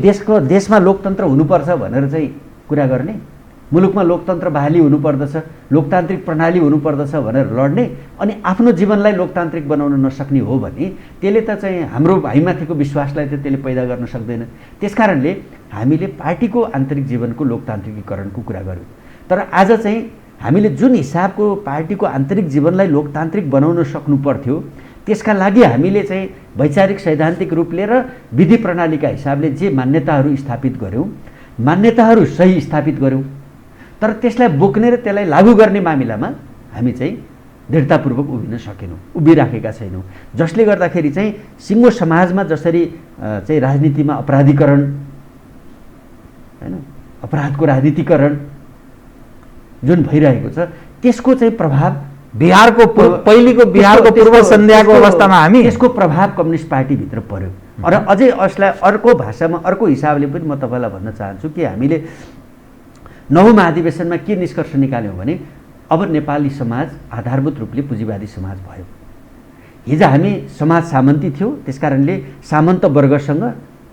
देशमा लोकतन्त्र हुनुपर्छ भनेर चाहिँ कुरा गर्ने, मुलुकमा लोकतन्त्र बहाली हुनुपर्दछ, लोकतान्त्रिक प्रणाली हुनुपर्दछ भनेर लड्ने, अनि आफ्नो जीवनलाई लोकतान्त्रिक बनाउन नसक्ने हो भने त्यसले त चाहिँ हाम्रो हामीमाथिको विश्वासलाई त त्यसले पैदा गर्न सक्दैन। त्यसकारणले हामीले पार्टीको आन्तरिक जीवनको लोकतान्त्रिकीकरणको कुरा गर्यौँ। तर आज चाहिँ हामीले जुन हिसाबको पार्टीको आन्तरिक जीवनलाई लोकतान्त्रिक बनाउन सक्नु पर्थ्यो त्यसका लागि हामीले चाहिँ वैचारिक सैद्धान्तिक रूपले र विधि प्रणालीका हिसाबले जे मान्यताहरू स्थापित गऱ्यौँ, मान्यताहरू सही स्थापित गऱ्यौँ, तर त्यसलाई बोक्ने र त्यसलाई लागू गर्ने मामिलामा हामी चाहिँ दृढतापूर्वक उभिन सकेनौँ, उभिराखेका छैनौँ। जसले गर्दाखेरि चाहिँ सिङ्गो समाजमा जसरी चाहिँ राजनीतिमा अपराधीकरण, हैन, अपराधको राजनीतिकरण जुन भइरहेको छ त्यसको चाहिँ प्रभाव बिहारको पूर्व सन्ध्याको अवस्थामा हामी त्यसको प्रभाव कम्युनिस्ट पार्टीभित्र पर्यो। र अझै यसलाई अर्को भाषामा अर्को हिसाबले पनि म तपाईँलाई भन्न चाहन्छु कि हामीले 9औं महाधिवेशनमा के निष्कर्ष निकाल्यौँ भने अब नेपाली समाज आधारभूत रूपले पुँजीवादी समाज भयो। हिजो हामी समाज सामन्ती थियो, त्यसकारणले सामन्त वर्गसँग,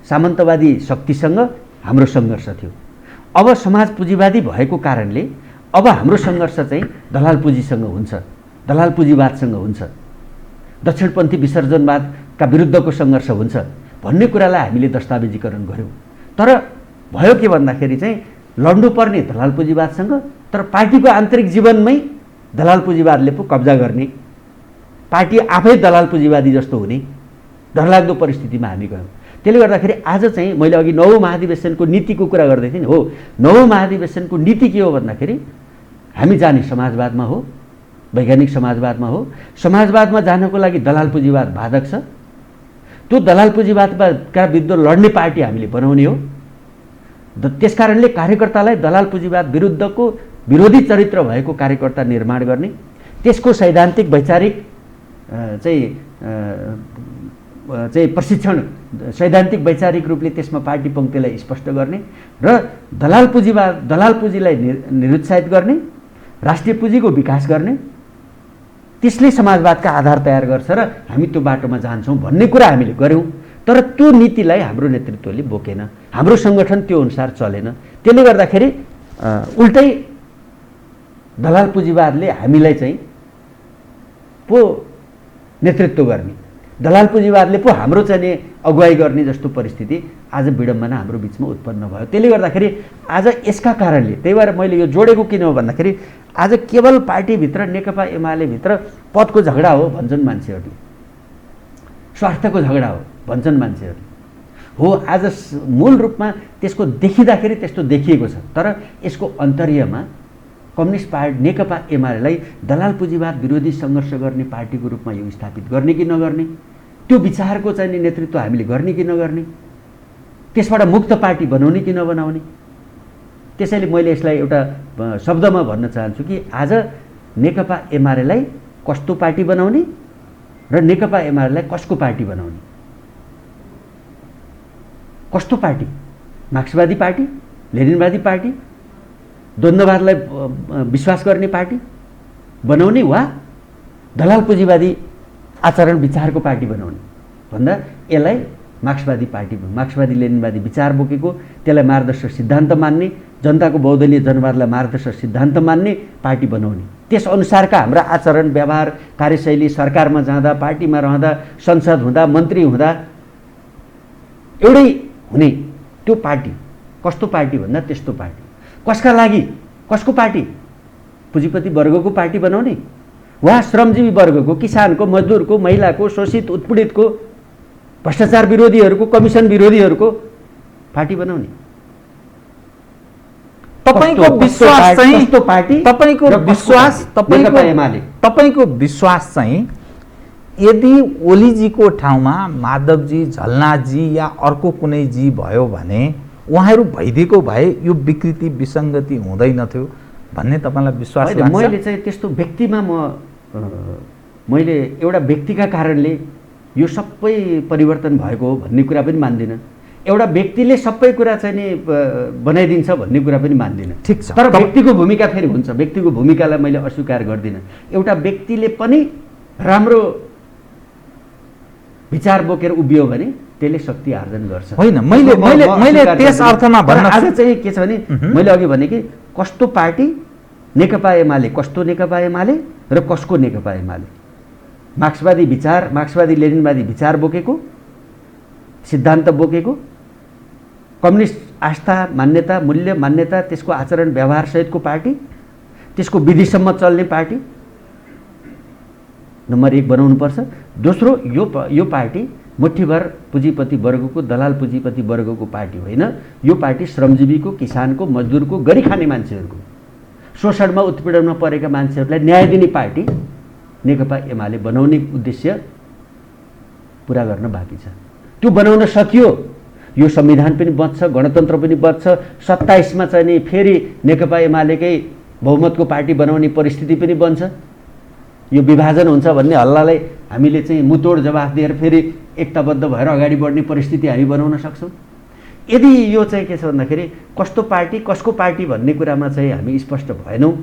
सामन्तवादी शक्तिसँग हाम्रो सङ्घर्ष थियो। अब समाज पुँजीवादी भएको कारणले अब हाम्रो सङ्घर्ष चाहिँ दलाल पुँजीसँग हुन्छ, दलाल पुँजीवादसँग हुन्छ, दक्षिणपन्थी विसर्जनवादका विरुद्धको सङ्घर्ष हुन्छ भन्ने कुरालाई हामीले दस्तावेजीकरण गऱ्यौँ। तर भयो के भन्दाखेरि चाहिँ लड्नुपर्ने दलाल पुँजीवादसँग, तर पार्टीको आन्तरिक जीवनमै दलाल पुँजीवादले पो कब्जा गर्ने, पार्टी आफै दलाल पुँजीवादी जस्तो हुने डरलाग्दो परिस्थितिमा हामी गयौँ। त्यसले गर्दाखेरि आज चाहिँ मैले अघि 9औं महाधिवेशनको नीतिको कुरा गर्दै थिएँ नि, हो 9औं महाधिवेशनको नीति के हो भन्दाखेरि हामी जाने समाजवादमा हो, वैज्ञानिक समाजवादमा हो। समाजवादमा जानको लागि दलाल पुँजीवाद बाधक छ, त्यो दलाल पुँजीवादका विरुद्ध लड्ने पार्टी हामीले बनाउने हो। त्यसकारणले कार्यकर्तालाई दलाल पुँजीवाद विरुद्धको विरोधी चरित्र भएको कार्यकर्ता निर्माण गर्ने, त्यसको सैद्धान्तिक वैचारिक चाहिँ प्रशिक्षण, सैद्धान्तिक वैचारिक रूपले त्यसमा पार्टी पङ्क्तिलाई स्पष्ट गर्ने र दलाल पुँजीलाई निरुत्साहित गर्ने, राष्ट्रिय पुँजीको विकास गर्ने, त्यसले समाजवादका आधार तयार गर्छ र हामी त्यो बाटोमा जान्छौँ भन्ने कुरा हामीले गऱ्यौँ। तर त्यो नीतिलाई हाम्रो नेतृत्वले बोकेन, हाम्रो सङ्गठन त्यो अनुसार चलेन। त्यसले गर्दाखेरि उल्टै दलाल पुँजीवादले हामीलाई चाहिँ पो नेतृत्व गर्ने, दलाल पुँजीवादले पो हाम्रो चाहिँ अगुवाई गर्ने जस्तो परिस्थिति आज विडम्बना हाम्रो बिचमा उत्पन्न भयो। त्यसले गर्दाखेरि आज यसका कारणले, त्यही भएर मैले यो जोडेको किन हो भन्दाखेरि आज केवल पार्टीभित्र नेकपा एमाले भित्र पदको झगडा हो भन्छन् मान्छेहरूले, स्वार्थको झगडा हो भन्छन् मान्छेहरूले। हो, आज मूल रूपमा त्यसको देखिँदाखेरि त्यस्तो देखिएको छ, तर यसको अन्तर्यमा कम्युनिस्ट पार्टी नेकपा एमालेलाई दलाल पुँजीवाद विरोधी सङ्घर्ष गर्ने पार्टीको रूपमा यो स्थापित गर्ने कि नगर्ने, त्यो विचारको चाहिँ नेतृत्व हामीले गर्ने कि नगर्ने, त्यसबाट मुक्त पार्टी बनाउने कि नबनाउने। त्यसैले मैले यसलाई एउटा शब्दमा भन्न चाहन्छु कि आज नेकपा एमालेलाई कस्तो पार्टी बनाउने र नेकपा एमालेलाई कसको पार्टी बनाउने, कस्तो पार्टी, मार्क्सवादी पार्टी, लेनिनवादी पार्टी, द्वन्द्ववादलाई विश्वास गर्ने पार्टी बनाउने वा दलाल पुँजीवादी आचरण विचारको पार्टी बनाउने भन्दा यसलाई मार्क्सवादी पार्टी, मार्क्सवादी लेनिनवादी विचार बोकेको, त्यसलाई मार्गदर्शक सिद्धान्त मान्ने, जनताको बहुदलीय जनवादलाई मार्गदर्शक सिद्धान्त मान्ने पार्टी बनाउने, त्यसअनुसारका हाम्रा आचरण व्यवहार कार्यशैली सरकारमा जाँदा, पार्टीमा रहँदा, संसद हुँदा, मन्त्री हुँदा एउटै हुने त्यो पार्टी। कस्तो पार्टी भन्दा त्यस्तो पार्टी। कसका लागि, कसको पार्टी, पुँजीपति वर्गको पार्टी बनाउने वा श्रमजीवी वर्गको, किसानको, मजदुरको, महिलाको, शोषित उत्पीडितको, भ्रष्टाचार विरोधीहरूको, कमिसन विरोधीहरूको पार्टी बनाउने। तपाईको विश्वास चाहिँ, कस्तो पार्टी, तपाईको विश्वास चाहिँ यदि ओलीजीको ठाउँमा माधवजी, झलनाथजी या अर्को कुनै जी भयो भने उहाँहरू भइदिएको भए यो विकृति विसङ्गति हुँदैनथ्यो भन्ने तपाईँलाई विश्वास लाग्छ? मैले चाहिँ त्यस्तो व्यक्तिमा मैले एउटा व्यक्तिका कारणले यो सबै परिवर्तन भएको हो भन्ने कुरा पनि मान्दिनँ। एउटा व्यक्तिले सबै कुरा चाहिँ नि बनाइदिन्छ भन्ने कुरा पनि मान्दिनँ। ठिक छ। तर व्यक्तिको भूमिका फेरि हुन्छ, व्यक्तिको भूमिकालाई मैले अस्वीकार गर्दिनँ। एउटा व्यक्तिले पनि राम्रो विचार बोकेर उभियो भने त्यसले शक्ति आर्जन गर्छ। होइन, मैले त्यस अर्थमा भन्न आज चाहिँ के छ भने मैले अघि भने कि कस्तो पार्टी नेकपा एमाले, कस्तो नेकपा एमाले र कसको नेकपा एमाले, मार्क्सवादी विचार, मार्क्सवादी लेनिनवादी विचार बोकेको, सिद्धान्त बोकेको, कम्युनिस्ट आस्था मान्यता मूल्य मान्यता त्यसको आचरण व्यवहार सहितको पार्टी, त्यसको विधिसम्म चल्ने पार्टी नम्बर 1 बनाउनुपर्छ। दोस्रो, यो पार्टी मुठ्ठीभर पुँजीपति वर्गको, दलाल पुँजीपति वर्गको पार्टी होइन। यो पार्टी श्रमजीवीको, किसानको, मजदुरको, गरी खाने मान्छेहरूको, शोषणमा उत्पीडनमा परेका मान्छेहरूलाई न्याय दिने पार्टी नेकपा एमाले बनाउने उद्देश्य पुरा गर्न बाँकी छ। त्यो बनाउन सकियो, यो संविधान पनि बच्छ, गणतन्त्र पनि बच्छ। 27मा चाहिँ नि फेरि नेकपा एमालेकै बहुमतको पार्टी बनाउने परिस्थिति पनि बन्छ। यो विभाजन हुन्छ भन्ने हल्लालाई हामीले चाहिँ मुतोड जवाफ दिएर फेरि एकताबद्ध भएर अगाडि बढ्ने परिस्थिति हामी बनाउन सक्छौँ। यदि यो चाहिँ के छ भन्दाखेरि कस्तो पार्टी कसको पार्टी भन्ने कुरामा चाहिँ हामी स्पष्ट भएनौँ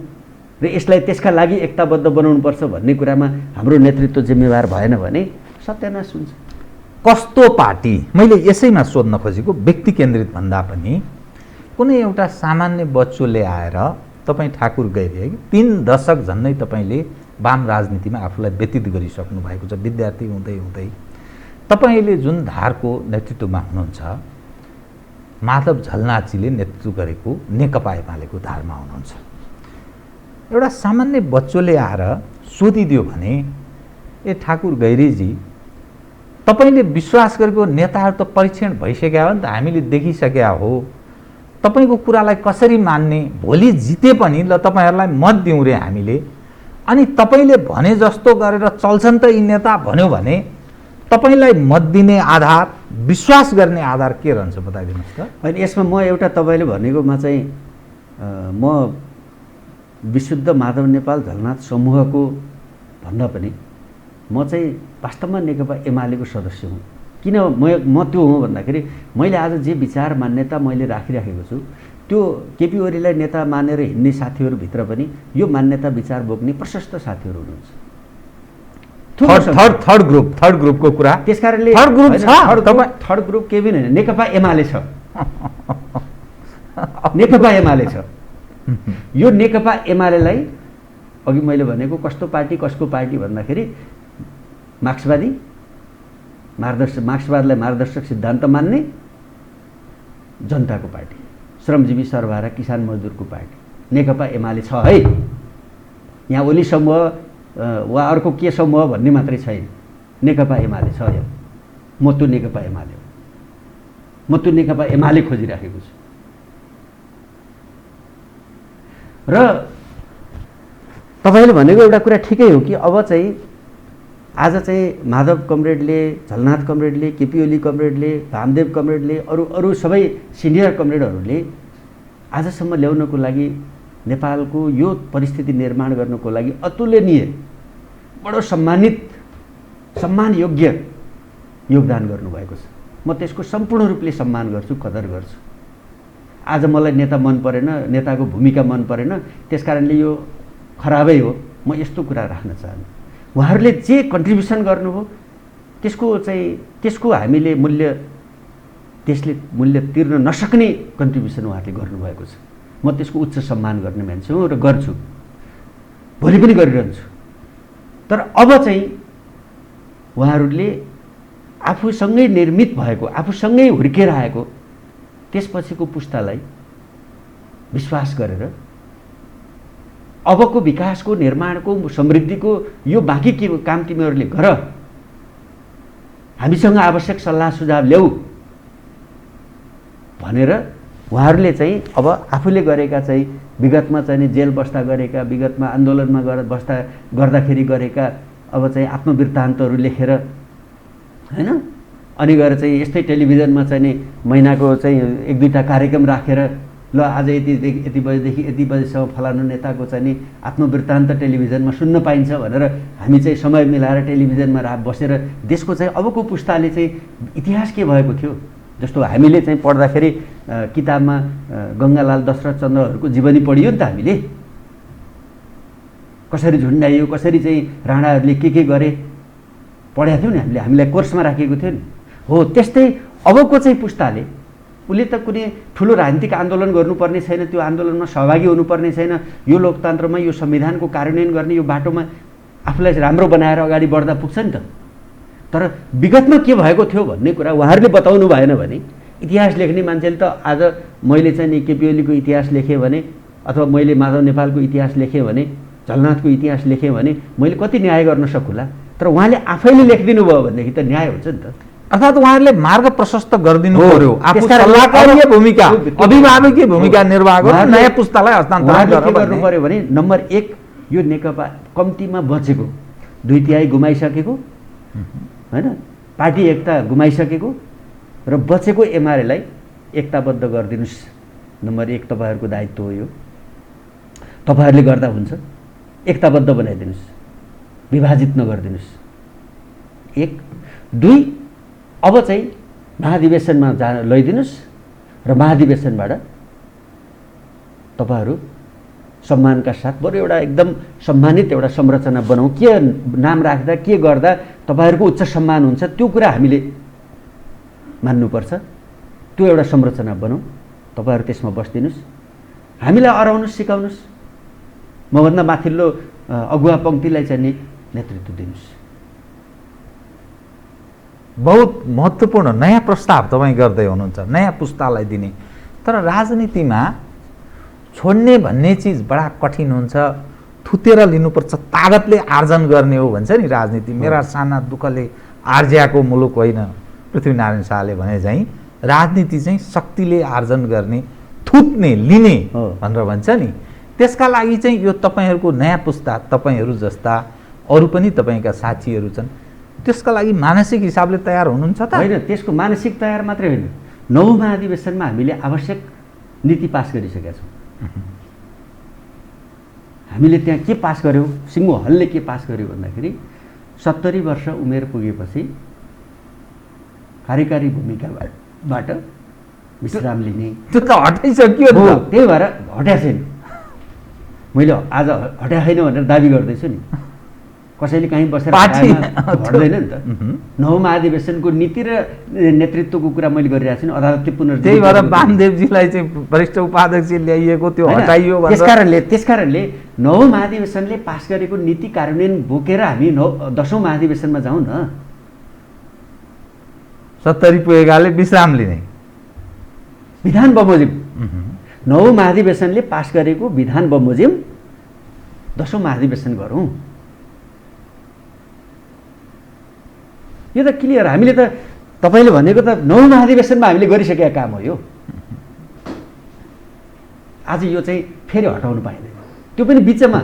र यसलाई त्यसका लागि एकताबद्ध बनाउनुपर्छ भन्ने कुरामा हाम्रो नेतृत्व जिम्मेवार भएन भने सत्यानाश हुन्छ। कस्तो पार्टी, मैले यसैमा सोध्न खोजेको, व्यक्ति केन्द्रित भन्दा पनि कुनै एउटा सामान्य बच्चोले आएर तपाईँ ठाकुर गैरी 3 दशक झन्नै तपाईँले वाम राजनीतिमा आफूलाई व्यतीत गरिसक्नु भएको छ। विद्यार्थी हुँदै हुँदै तपाईँले जुन धारको नेतृत्वमा हुनुहुन्छ, माधव झलनाथजीले नेतृत्व गरेको नेकपा एमालेको धारमा हुनुहुन्छ। एउटा सामान्य बच्चोले आएर सोधिदियो भने ए ठाकुर गैरीजी, तपाईँले विश्वास गरेको नेताहरू त परीक्षण भइसक्यो हो नि त, हामीले देखिसक्या हो, तपाईँको कुरालाई कसरी मान्ने, भोलि जिते पनि ल तपाईँहरूलाई मत दिउँ रे हामीले, अनि तपाईँले भने जस्तो गरेर चल्छन् त यी नेता भन्यो भने तपाईँलाई मत दिने आधार, विश्वास गर्ने आधार के रहन्छ बताइदिनुहोस् त। होइन, यसमा म एउटा तपाईँले भनेकोमा चाहिँ म विशुद्ध माधव नेपाल झलनाथ समूहको भन्दा पनि म चाहिँ वास्तवमा नेकपा एमालेको सदस्य हुँ। किन म त्यो हुँ भन्दाखेरि मैले आज जे विचार मान्यता मैले राखिराखेको छु त्यो केपी ओलीलाई नेता मानेर हिँड्ने साथीहरूभित्र पनि यो मान्यता विचार बोक्ने प्रशस्त साथीहरू हुनुहुन्छ। थर्ड ग्रुपको कुरा, त्यसकारणले थर्ड ग्रुप केही पनि होइन, नेकपा एमाले छ। नेकपा एमाले छ। यो नेकपा एमालेलाई अघि मैले भनेको कस्तो पार्टी कसको पार्टी भन्दाखेरि मार्क्सवादलाई मार्गदर्शक सिद्धान्त मान्ने जनताको पार्टी, श्रमजीवी सर्वहारा किसान मजदुरको पार्टी नेकपा एमाले छ है। यहाँ ओली समूह वा अर्को के समूह भन्ने मात्रै छैन, नेकपा एमाले छ। यहाँ म त्यो नेकपा एमाले हो, म त्यो नेकपा एमाले खोजिराखेको छु। र तपाईँले भनेको एउटा कुरा ठिकै हो कि अब चाहिँ आज चाहिँ माधव कमरेडले, झलनाथ कमरेडले, केपी ओली कमरेडले, वामदेव कमरेडले, अरू सबै सिनियर कमरेडहरूले आजसम्म ल्याउनको लागि नेपालको यो परिस्थिति निर्माण गर्नको लागि अतुलनीय, बडो सम्मान योग्य योगदान गर्नुभएको छ। म त्यसको सम्पूर्ण रूपले सम्मान गर्छु, कदर गर्छु। आज मलाई नेता मन परेन, नेताको भूमिका मन परेन, त्यसकारणले यो खराबै हो, म यस्तो कुरा राख्न चाहन्छु। उहाँहरूले जे कन्ट्रिब्युसन गर्नुभयो त्यसको हामीले त्यसले मूल्य तिर्न नसक्ने कन्ट्रिब्युसन उहाँहरूले गर्नुभएको छ। म त्यसको उच्च सम्मान गर्ने मान्छे हुँ र गर्छु, भोलि पनि गरिरहन्छु। तर अब चाहिँ उहाँहरूले आफूसँगै निर्मित भएको, आफूसँगै हुर्केर आएको त्यसपछिको पुस्तालाई विश्वास गरेर अबको विकासको, निर्माणको, समृद्धिको यो बाँकी के काम तिमीहरूले गर, हामीसँग आवश्यक सल्लाह सुझाव ल्याऊ भनेर उहाँहरूले चाहिँ अब आफूले गरेका चाहिँ विगतमा चाहिँ जेल बस्दा गरेका, विगतमा आन्दोलनमा गर्दाखेरि गरेका अब चाहिँ आत्मवृत्तान्तहरू लेखेर हैन, अनि गएर चाहिँ यस्तै टेलिभिजनमा चाहिँ नि महिनाको चाहिँ 1-2टा कार्यक्रम राखेर ल आज यति बजेदेखि यति बजेसम्म फलानु नेताको चाहिँ नि आत्मवृत्तान्त टेलिभिजनमा सुन्न पाइन्छ भनेर हामी चाहिँ समय मिलाएर टेलिभिजनमा बसेर देशको चाहिँ अबको पुस्ताले चाहिँ इतिहास के भएको थियो, जस्तो हामीले चाहिँ पढ्दाखेरि किताबमा गङ्गालाल दशरथ चन्द्रहरूको जीवनी पढियो नि त हामीले, कसरी झुन्डाइयो, कसरी चाहिँ राणाहरूले के गरे पढेका थियौँ नि हामीले, हामीलाई कोर्समा राखेको थियो नि। हो त्यस्तै अबको चाहिँ पुस्ताले उसले त कुनै ठुलो राजनीतिक आन्दोलन गर्नुपर्ने छैन, त्यो आन्दोलनमा सहभागी हुनुपर्ने छैन, यो लोकतन्त्रमा यो संविधानको कार्यान्वयन गर्ने यो बाटोमा आफूलाई राम्रो बनाएर अगाडि बढ्दा पुग्छ नि त। तर विगतमा के भएको थियो भन्ने कुरा उहाँहरूले बताउनु भएन भने इतिहास लेख्ने मान्छेले त आज मैले चाहिँ नि केपी ओलीको इतिहास लेखेँ भने अथवा मैले माधव नेपालको इतिहास लेखेँ भने झलनाथको इतिहास लेखेँ भने मैले कति न्याय गर्न सकुला। तर उहाँले आफैले लेखिदिनु भयो भनेदेखि त न्याय हुन्छ नि त। अर्थात् उहाँहरूले मार्ग प्रशस्त गरिदिनु पर्यो, आफू सल्लाहकारीय भूमिका अभिभावकीय भूमिका निर्वाह गर्नु, नयाँ पुस्तालाई हस्तान्तरण गर्नु पर्यो भने नम्बर 1 यो नेकपा कम्तीमा बचेको 2/3 गुमाइसकेको हैन, पार्टी एकता गुमाइसकेको र बचेको एमालेलाई एकताबद्ध गरिदिनुस्। नम्बर 1 तपाईँहरूको दायित्व हो यो, तपाईँहरूले गर्दा हुन्छ, एकताबद्ध बनाइदिनुस्, विभाजित नगरिदिनुस्। 1 2 अब चाहिँ महाधिवेशनमा लैदिनुस् र महाधिवेशनबाट तपाईँहरू सम्मानका साथ बरु एउटा एकदम सम्मानित एउटा संरचना बनाऊ। के नाम राख्दा के गर्दा तपाईँहरूको उच्च सम्मान हुन्छ त्यो कुरा हामीले मान्नुपर्छ, त्यो एउटा संरचना बनाऊ। तपाईँहरू त्यसमा बस्दिनुहोस्, हामीलाई अराउनुहोस्, सिकाउनुहोस्, मभन्दा माथिल्लो अगुवा पङ्क्तिलाई चाहिँ नेतृत्व दिनुहोस्। बहुत महत्त्वपूर्ण नयाँ प्रस्ताव तपाईँ गर्दै हुनुहुन्छ, नयाँ पुस्तालाई दिने। तर राजनीतिमा छोड्ने भन्ने चिज बडा कठिन हुन्छ, थुतेर लिनुपर्छ, तागतले आर्जन गर्ने हो भन्छ नि राजनीति। मेरा साना दुःखले आर्ज्याको मुलुक होइन पृथ्वीनारायण शाहले भने चाहिँ राजनीति चाहिँ शक्तिले आर्जन गर्ने, थुत्ने, लिने भनेर भन्छ नि। त्यसका लागि चाहिँ यो तपाईँहरूको नयाँ पुस्ता, तपाईँहरू जस्ता अरू पनि तपाईँका साथीहरू छन्, त्यसका लागि मानसिक हिसाबले तयार हुनुहुन्छ त? होइन, त्यसको मानसिक तयार मात्रै होइन, 9 महाधिवेशनमा हामीले आवश्यक नीति पास गरिसकेका छौँ। हामीले त्यहाँ के पास गर्यौँ, सिङ्गो हलले के पास गर्यो भन्दाखेरि 70 वर्ष उमेर पुगेपछि कार्यकारी भूमिकाबाट विश्राम लिने। त्यो त हटाइसक्यो नि त। त्यही भएर हट्या छैन, मैले आज हट्या छैन भनेर दाबी गर्दैछु नि। कसैले कहीँ बसेर हट्दैन नि त। 9 महाधिवेशनको नीति र नेतृत्वको कुरा मैले गरिरहेको छु नि, अदालतले पुनर् त्यही भएर वामदेवजीलाई चाहिँ वरिष्ठ उपाध्यक्ष ल्याइएको त्यो हटाइयो। त्यसकारणले 9 महाधिवेशनले पास गरेको नीति कार्यान्वयन बोकेर हामी 10औँ महाधिवेशनमा जाउँ न। 70 पुगेकाले विश्राम लिने विधान बमोजिम 9 महाधिवेशनले पास गरेको विधान बमोजिम 10औँ महाधिवेशन गरौँ। यो त क्लियर। हामीले त तपाईँले भनेको त 9 महाधिवेशनमा हामीले गरिसकेका काम हो यो। आज यो चाहिँ फेरि हटाउनु पाइँदैन, त्यो पनि बिचमा,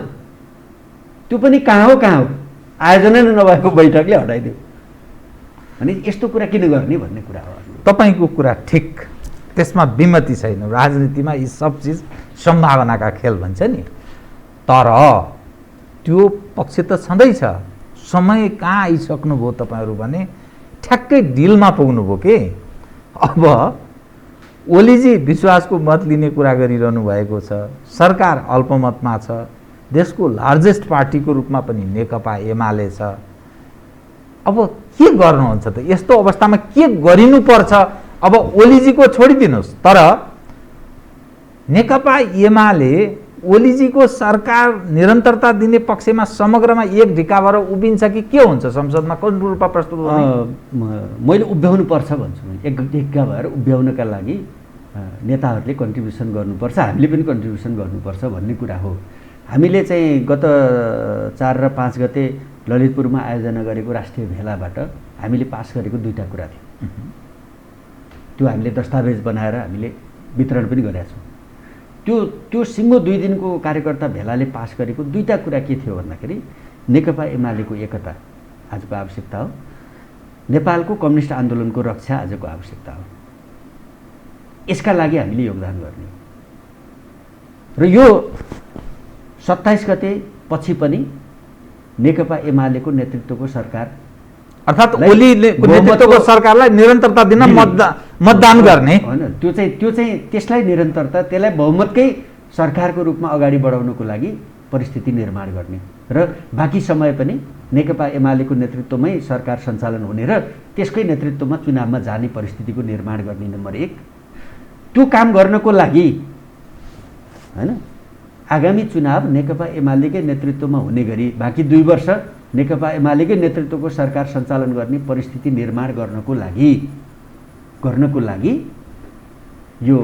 त्यो पनि कहाँ हो आयोजना नै नभएको बैठकले हटाइदियो भने यस्तो कुरा किन गर्ने भन्ने कुरा हो। तपाईँको कुरा ठिक, त्यसमा विमति छैन। राजनीतिमा यी सब चिज सम्भावनाका खेल भन्छ नि। तर त्यो पक्ष त छँदैछ। समय कहाँ आइसक्नुभयो तपाईँहरू भने ठ्याक्कै डिलमा पुग्नुभयो के। अब ओलीजी विश्वासको मत लिने कुरा गरिरहनु भएको छ, सरकार अल्पमतमा छ, देशको लार्जेस्ट पार्टीको रूपमा पनि नेकपा एमाले छ। अब के गर्नुहुन्छ त? यस्तो अवस्थामा के गरिनुपर्छ? अब ओलीजीको छोडिदिनुहोस्, तर नेकपा एमाले ओलीजीको सरकार निरन्तरता दिने पक्षमा समग्रमा एक ढिका भएर उभिन्छ कि के हुन्छ? संसदमा कुन रूपमा प्रस्तुत हुने? मैले उभ्याउनु पर्छ भन्छु। एक ढिक्का भएर उभ्याउनका लागि नेताहरूले कन्ट्रिब्युसन गर्नुपर्छ, हामीले पनि कन्ट्रिब्युसन गर्नुपर्छ भन्ने कुरा हो। हामीले चाहिँ गत 4 र 5 गते ललितपुरमा आयोजना गरेको राष्ट्रिय भेलाबाट हामीले पास गरेको 2टा कुरा थियो। त्यो हामीले दस्तावेज बनाएर हामीले वितरण पनि गरेका छौँ। त्यो सिङ्गो 2 दिनको कार्यकर्ता भेलाले पास गरेको 2टा कुरा के थियो भन्दाखेरि नेकपा एमालेको एकता आजको आवश्यकता हो, नेपालको कम्युनिस्ट आन्दोलनको रक्षा आजको आवश्यकता हो। यसका लागि हामीले योगदान गर्ने र यो 27 गते पछि पनि नेकपा एमालेको नेतृत्वको सरकार अर्थात् ओलीले नेतृत्वको सरकारलाई निरन्तरता दिन मतदान गर्ने होइन, त्यो चाहिँ त्यसलाई निरन्तरता, त्यसलाई बहुमतकै सरकारको रूपमा अगाडि बढाउनको लागि परिस्थिति निर्माण गर्ने र बाँकी समय पनि नेकपा एमालेको नेतृत्वमै सरकार सञ्चालन हुने र त्यसकै नेतृत्वमा चुनावमा जाने परिस्थितिको निर्माण गर्ने नम्बर 1। त्यो काम गर्नको लागि हैन आगामी चुनाव नेकपा एमालेकै नेतृत्वमा हुने गरी बाँकी 2 वर्ष नेकपा एमालेकै नेतृत्वको सरकार सञ्चालन गर्ने परिस्थिति निर्माण गर्नको लागि यो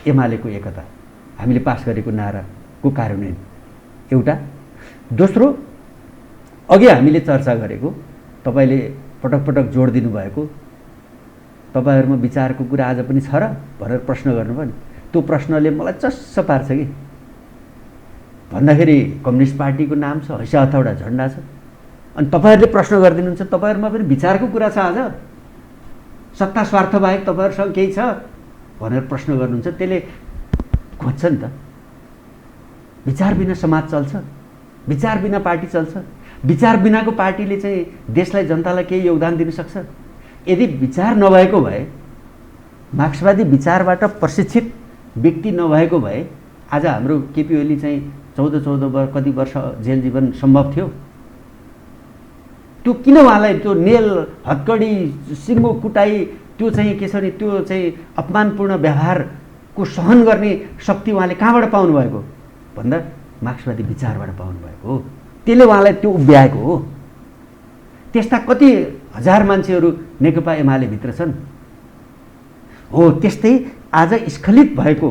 एमालेको एकता हामीले पास गरेको नाराको कार्यान्वयन एउटा। दोस्रो, अघि हामीले चर्चा गरेको, तपाईँले पटक पटक जोड दिनुभएको, तपाईँहरूमा विचारको कुरा आज पनि छ र भनेर प्रश्न गर्नुभयो नि, त्यो प्रश्नले मलाई चस्स पार्छ कि भन्दाखेरि कम्युनिस्ट पार्टीको नाम छ, हैसा हथौडा झन्डा छ, अनि तपाईँहरूले प्रश्न गरिदिनुहुन्छ तपाईँहरूमा पनि विचारको कुरा छ, आज सत्ता स्वार्थ बाहेक तपाईँहरूसँग केही छ भनेर प्रश्न गर्नुहुन्छ, त्यसले खोज्छ नि त। विचार बिना समाज चल्छ, विचार बिना पार्टी चल्छ, विचार बिनाको पार्टीले चाहिँ देशलाई जनतालाई केही योगदान दिन सक्छ। यदि विचार नभएको भए, मार्क्सवादी विचारबाट प्रशिक्षित व्यक्ति नभएको भए आज हाम्रो केपी ओली चाहिँ 14 कति वर्ष जेल जीवन सम्भव थियो। त्यो किन उहाँलाई त्यो नेल हत्कडी सिङ्गो कुटाई त्यो चाहिँ के छ नि, त्यो चाहिँ अपमानपूर्ण व्यवहारको सहन गर्ने शक्ति उहाँले कहाँबाट पाउनुभएको भन्दा मार्क्सवादी विचारबाट पाउनुभएको हो। त्यसले उहाँलाई त्यो उभ्याएको हो। त्यस्ता कति हजार मान्छेहरू नेकपा एमाले भित्र छन्। हो त्यस्तै आज स्खलित भएको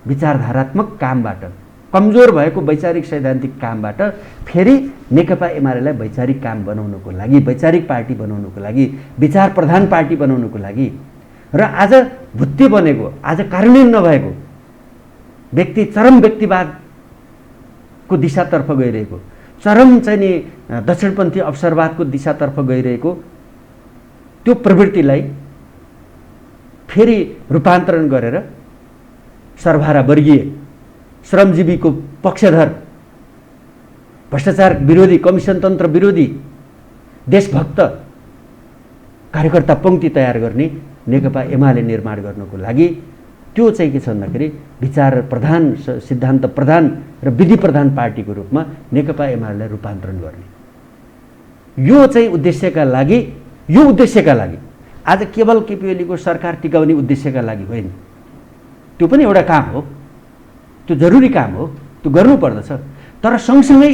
विचारधारात्मक कामबाट, कमजोर भएको वैचारिक सैद्धान्तिक कामबाट फेरि नेकपा एमालेलाई वैचारिक काम बनाउनको लागि, वैचारिक पार्टी बनाउनको लागि, विचार प्रधान पार्टी बनाउनको लागि र आज भुत्ते बनेको, आज कार्यान्वयन नभएको व्यक्ति चरम व्यक्तिवादको दिशातर्फ गइरहेको, चरम चाहिँ नि दक्षिणपन्थी अवसरवादको दिशातर्फ गइरहेको त्यो प्रवृत्तिलाई फेरि रूपान्तरण गरेर सर्वहारा वर्गीय, श्रमजीवीको पक्षधर, भ्रष्टाचार विरोधी, कमिसन तन्त्र विरोधी, देशभक्त कार्यकर्ता पङ्क्ति तयार गर्ने नेकपा एमाले निर्माण गर्नको लागि त्यो चाहिँ के छ भन्दाखेरि विचार प्रधान, सिद्धान्त प्रधान र विधि प्रधान पार्टीको रूपमा नेकपा एमालेलाई रूपान्तरण गर्ने यो चाहिँ उद्देश्यका लागि, यो उद्देश्यका लागि आज केवल केपी ओलीको सरकार टिकाउने उद्देश्यका लागि होइन। त्यो पनि एउटा काम हो, त्यो जरुरी काम हो, त्यो गर्नुपर्दछ। तर सँगसँगै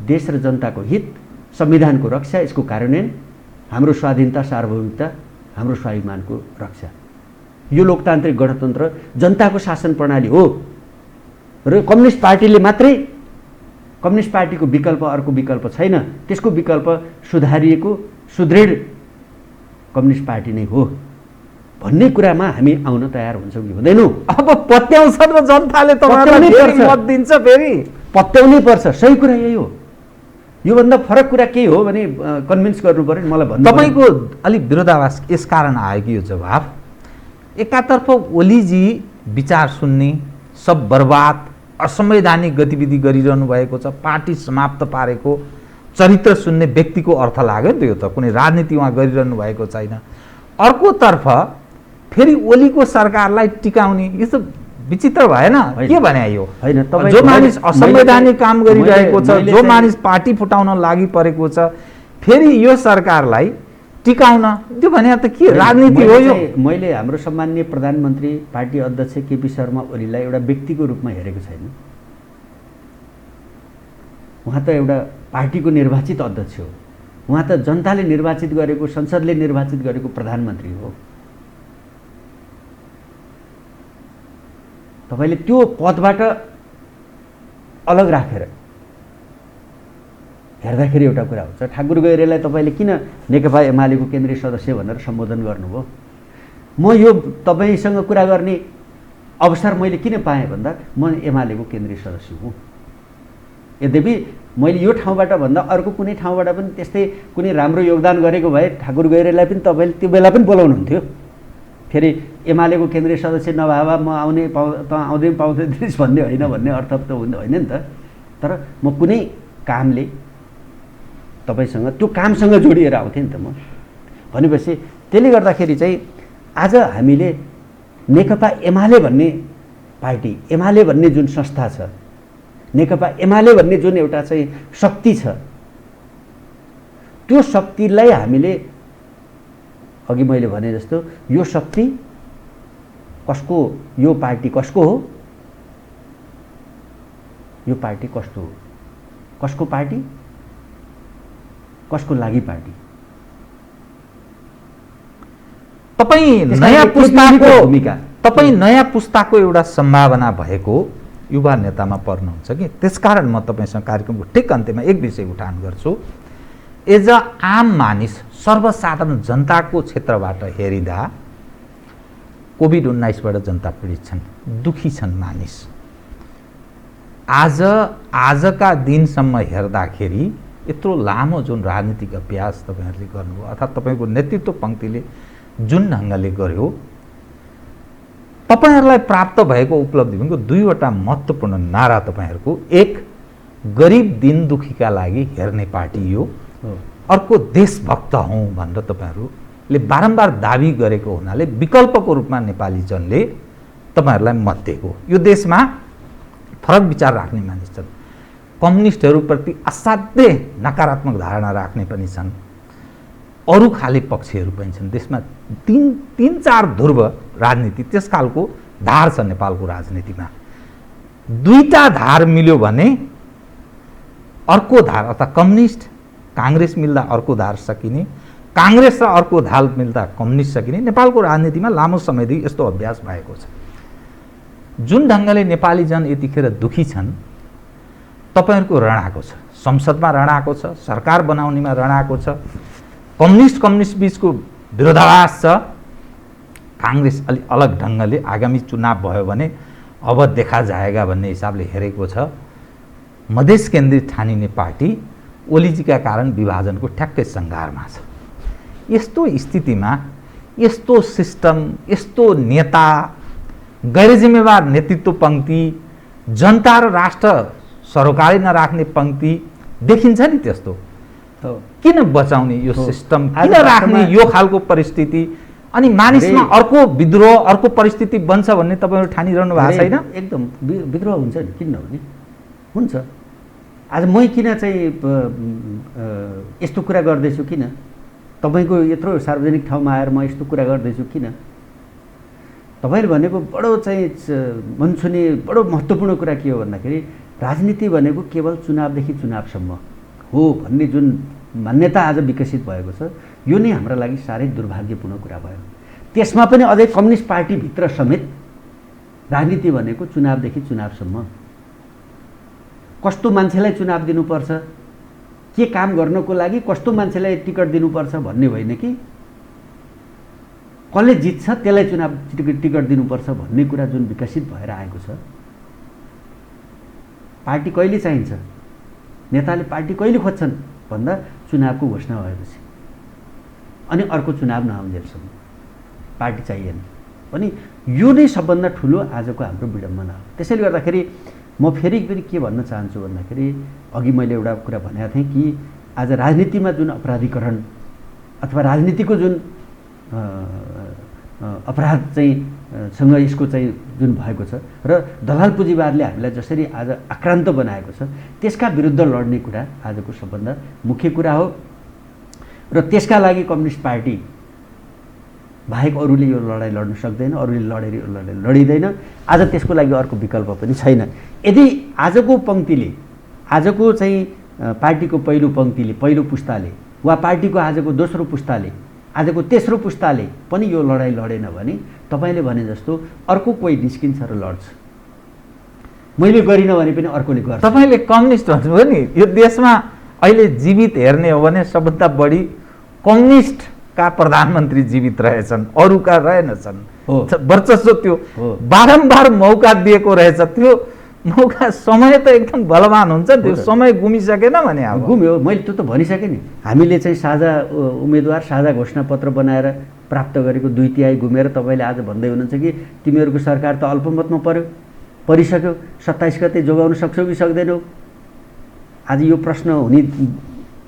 देश र जनताको हित, संविधानको रक्षा, यसको कार्यान्वयन, हाम्रो स्वाधीनता, सार्वभौमिकता, हाम्रो स्वाभिमानको रक्षा, यो लोकतान्त्रिक गणतन्त्र जनताको शासन प्रणाली हो र कम्युनिस्ट पार्टीले मात्रै, कम्युनिस्ट पार्टीको विकल्प अर्को विकल्प छैन। त्यसको विकल्प सुधारिएको, सुदृढ कम्युनिस्ट पार्टी नै हो भन्ने कुरामा हामी आउन तयार हुन्छौँ कि हुँदैनौँ। अब पत्याउँछ र जनताले तपाईँलाई फेरि मत दिन्छ, फेरि पत्याउनै पर्छ। सही कुरा यही हो। योभन्दा फरक कुरा के हो भने कन्भिन्स गर्नु पर्यो। मलाई भन्नु तपाईँको अलिक विरोधाभास यस कारण आयो कि यो जवाब, एकातर्फ ओलीजी विचार सुन्ने, सब बर्बाद असंवैधानिक गतिविधि गरिरहनु भएको छ, पार्टी समाप्त पारेको, चरित्र सुन्ने व्यक्तिको अर्थ लाग्यो नि त, यो त कुनै राजनीति उहाँ गरिरहनु भएको छैन। अर्कोतर्फ फेरि ओलीको सरकारलाई टिकाउने, यो त विचित्र भएन? के भने यो होइन, जो मानिस असंवैधानिक काम गरिरहेको छ, जो मानिस पार्टी फुटाउन लागि परेको छ, फेरि यो सरकारलाई टिकाउन, त्यो भने त के राजनीति हो यो? मैले हाम्रो सम्माननीय प्रधानमन्त्री पार्टी अध्यक्ष केपी शर्मा ओलीलाई एउटा व्यक्तिको रूपमा हेरेको छैन। उहाँ त एउटा पार्टीको निर्वाचित अध्यक्ष हो। उहाँ त जनताले निर्वाचित गरेको, संसदले निर्वाचित गरेको प्रधानमन्त्री हो। तपाईले त्यो पदबाट अलग राखेर हेर्दाखेरि एउटा कुरा हुन्छ। ठाकुर गैरेलाई तपाईँले किन नेकपा एमालेको केन्द्रीय सदस्य भनेर सम्बोधन गर्नुभयो? म यो तपाईँसँग कुरा गर्ने अवसर मैले किन पाएँ भन्दा म एमालेको केन्द्रीय सदस्य हुँ। यद्यपि मैले यो ठाउँबाट भन्दा अर्को कुनै ठाउँबाट पनि त्यस्तै कुनै राम्रो योगदान गरेको भए ठाकुर गैरेलाई पनि तपाईँले त्यो बेला पनि बोलाउनुहुन्थ्यो। फेरि एमालेको केन्द्रीय सदस्य नभए म आउने आउँदै पाउँदैथिस् भन्ने होइन, भन्ने अर्थ त होइन नि त। तर म कुनै कामले तपाईँसँग, त्यो कामसँग जोडिएर आउँथेँ नि त म। भनेपछि त्यसले गर्दाखेरि चाहिँ आज हामीले नेकपा एमाले भन्ने पार्टी, एमाले भन्ने जुन संस्था छ, नेकपा एमाले भन्ने जुन एउटा चाहिँ शक्ति छ, त्यो शक्तिलाई हामीले अघि मैले भने जस्तो यो शक्ति कसको, यो पार्टी कसको हो, यो पार्टी कस्तो हो, कसको पार्टी, कसको लागि पार्टी। तपाईँ नयाँ पुस्ताको एउटा सम्भावना भएको युवा नेतामा पर्नुहुन्छ कि त्यसकारण म तपाईँसँग कार्यक्रमको ठिक अन्त्यमा एक विषय उठान गर्छु। एज अ आम मानिस, सर्वसाधारण जनताको क्षेत्रबाट हेरिँदा कोभिड-19बाट जनता पीडित छन्, दुखी छन् मानिस। आजका दिनसम्म हेर्दाखेरि यत्रो लामो जुन राजनीतिक अभ्यास तपाईँहरूले गर्नुभयो अथवा तपाईँको नेतृत्व पङ्क्तिले जुन ढङ्गले गर्यो, तपाईहरूलाई प्राप्त भएको उपलब्धि भनेको दुईवटा महत्त्वपूर्ण नारा तपाईँहरूको। एक, गरिब दिन दुखीका लागि हेर्ने पार्टी यो, अर्को देशभक्त हौँ भनेर तपाईँहरूले बारम्बार दाबी गरेको हुनाले विकल्पको रूपमा नेपाली जनले तपाईँहरूलाई मत दिएको। यो देशमा फरक विचार राख्ने मानिस छन्, कम्युनिस्टहरूप्रति असाध्यै नकारात्मक धारणा राख्ने पनि छन्, अरू खाले पक्षहरू पनि छन्। देशमा तीन चार ध्रुव राजनीति, त्यस खालको धार छ नेपालको राजनीतिमा। दुईटा धार मिल्यो भने अर्को धार, अर्थात् कम्युनिस्ट काङ्ग्रेस मिल्दा अर्को धार सकिने, काङ्ग्रेस र अर्को धार मिल्दा कम्युनिस्ट सकिने। नेपालको राजनीतिमा लामो समयदेखि यस्तो अभ्यास भएको छ। जुन ढङ्गले नेपाली जन यतिखेर दुखी छन्, तपाईँहरूको रण आएको छ, संसदमा रण आएको छ, सरकार बनाउनेमा रण आएको छ, कम्युनिस्ट बीचको विरोधाभास छ। काङ्ग्रेस अलि अलग ढङ्गले आगामी चुनाव भयो भने अब देखा जाएगा भन्ने हिसाबले हेरेको छ। मधेस केन्द्रित ठानिने पार्टी ओलीजीका कारण विभाजनको ठ्याक्कै सङ्घारमा छ। यस्तो स्थितिमा यस्तो सिस्टम, यस्तो नेता, गैरजिम्मेवार नेतृत्व पङ्क्ति, जनता र राष्ट्र सरोकारी नराख्ने पङ्क्ति देखिन्छ नि। त्यस्तो किन बचाउने यो सिस्टम, किन राख्ने यो खालको परिस्थिति? अनि मानिसमा अर्को विद्रोह, अर्को परिस्थिति बन्छ भन्ने तपाईँहरू ठानिरहनु भएको छैन? एकदम विद्रोह हुन्छ नि, किन नहुने? हुन्छ। आज मै किन चाहिँ यस्तो कुरा गर्दैछु, किन तपाईँको यत्रो सार्वजनिक ठाउँमा आएर म यस्तो कुरा गर्दैछु, किन? तपाईँले भनेको बडो चाहिँ मनछुने बडो महत्त्वपूर्ण कुरा के हो भन्दाखेरि राजनीति भनेको केवल चुनावदेखि चुनावसम्म हो भन्ने जुन मान्यता आज विकसित भएको छ, यो नै हाम्रा लागि साह्रै दुर्भाग्यपूर्ण कुरा भयो। त्यसमा पनि अझै कम्युनिस्ट पार्टीभित्र समेत राजनीति भनेको चुनावदेखि चुनावसम्म। कस्तो मान्छेलाई चुनाव दिनुपर्छ, के काम गर्नको लागि कस्तो मान्छेलाई टिकट दिनुपर्छ भन्ने होइन कि कसले जित्छ त्यसलाई चुनाव टिकट दिनुपर्छ भन्ने कुरा जुन विकसित भएर आएको छ। पार्टी कहिले चाहिन्छ, नेताले पार्टी कहिले खोज्छन् भन्दा चुनावको घोषणा भएपछि, अनि अर्को चुनाव नआउन्जेलसम्म पार्टी चाहिएन। अनि यो नै सबभन्दा ठुलो आजको हाम्रो विडम्बना हो। त्यसैले गर्दाखेरि म फेरि पनि के भन्न चाहन्छु भन्दाखेरि अघि मैले एउटा कुरा भनेको थिएँ कि आज राजनीतिमा जुन अपराधीकरण अथवा राजनीतिको जुन अपराध चाहिँ सँग यसको चाहिँ जुन भएको छ र दलाल पुँजीवादले हामीलाई जसरी आज आक्रान्त बनाएको छ, त्यसका विरुद्ध लड्ने कुरा आजको सबभन्दा मुख्य कुरा हो। र त्यसका लागि कम्युनिस्ट पार्टी बाहेक अरूले यो लडाइँ लड्न सक्दैन, अरूले लडिँदैन। आज त्यसको लागि अर्को विकल्प पनि छैन। यदि आजको पङ्क्तिले, आजको चाहिँ पार्टीको पहिलो पङ्क्तिले, पहिलो पुस्ताले वा पार्टीको आजको दोस्रो पुस्ताले, आजको तेस्रो पुस्ताले पनि यो लडाइँ लडेन भने तपाईँले भने जस्तो अर्को कोही निस्किन्छ र लड्छ। मैले गरिनँ भने पनि अर्कोले गर्छ। तपाईँले कम्युनिस्ट भन्नुभयो नि, यो देशमा अहिले जीवित हेर्ने हो भने सबभन्दा बढी कम्युनिस्टका प्रधानमन्त्री जीवित रहेछन्, अरूका रहेनछन्। वर्चस्व त्यो बारम्बार मौका दिएको रहेछ, त्यो मौका समय त एकदम बलवान हुन्छ, त्यो समय गुमिसकेन भने अब गुम्यो। मैले त्यो त भनिसकेँ नि, हामीले चाहिँ साझा उम्मेदवार, साझा घोषणापत्र बनाएर प्राप्त गरेको 2/3 गुमेर तपाईँले आज भन्दै हुनुहुन्छ कि तिमीहरूको सरकार त अल्पमतमा परिसक्यो, 27 गते जोगाउन सक्छौ कि सक्दैनौ? आज यो प्रश्न हुने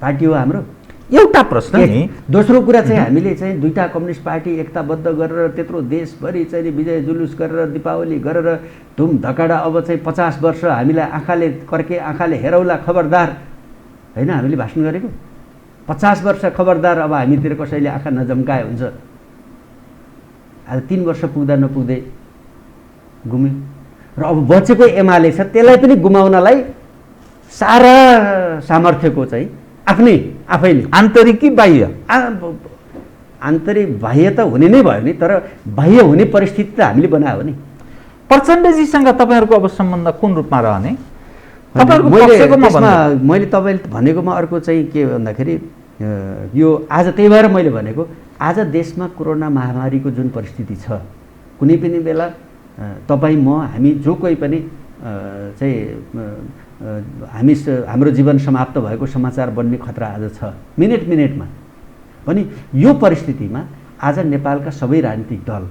पार्टी हो हाम्रो। एउटा प्रश्न नि दोस्रो कुरा चाहिँ हामीले चाहिँ दुईटा कम्युनिस्ट पार्टी एकताबद्ध गरेर त्यत्रो देशभरि चाहिँ विजय जुलुस गरेर दीपावली गरेर धुम धकाडा अब चाहिँ 50 वर्ष हामीलाई आँखाले कर्के आँखाले हेरौला खबरदार होइन हामीले भाषण गरेको 50 वर्ष खबरदार अब हामीतिर कसैले आँखा नजम्काए हुन्छ। आज 3 वर्ष पुग्दा नपुग्दै गुम्यो र अब बचेको एमाले छ त्यसलाई पनि गुमाउनलाई सारा सामर्थ्यको चाहिँ आफैले आन्तरिक कि बाह्य आन्तरिक बाह्य त हुने नै भयो नि, तर बाह्य हुने परिस्थिति त हामीले बनायो नि। प्रचण्डजीसँग तपाईँहरूको अब सम्बन्ध कुन रूपमा रहने? मैले तपाईँले भनेकोमा अर्को चाहिँ के भन्दाखेरि यो आज त्यही भएर मैले भनेको आज देशमा कोरोना महामारीको जुन परिस्थिति छ कुनै पनि बेला तपाईँ म हामी जो कोही पनि चाहिँ हाम्रो जीवन समाप्त भएको समाचार बन्ने खतरा आज छ मिनेटमा पनि। यो परिस्थितिमा आज नेपालका सबै राजनीतिक दल,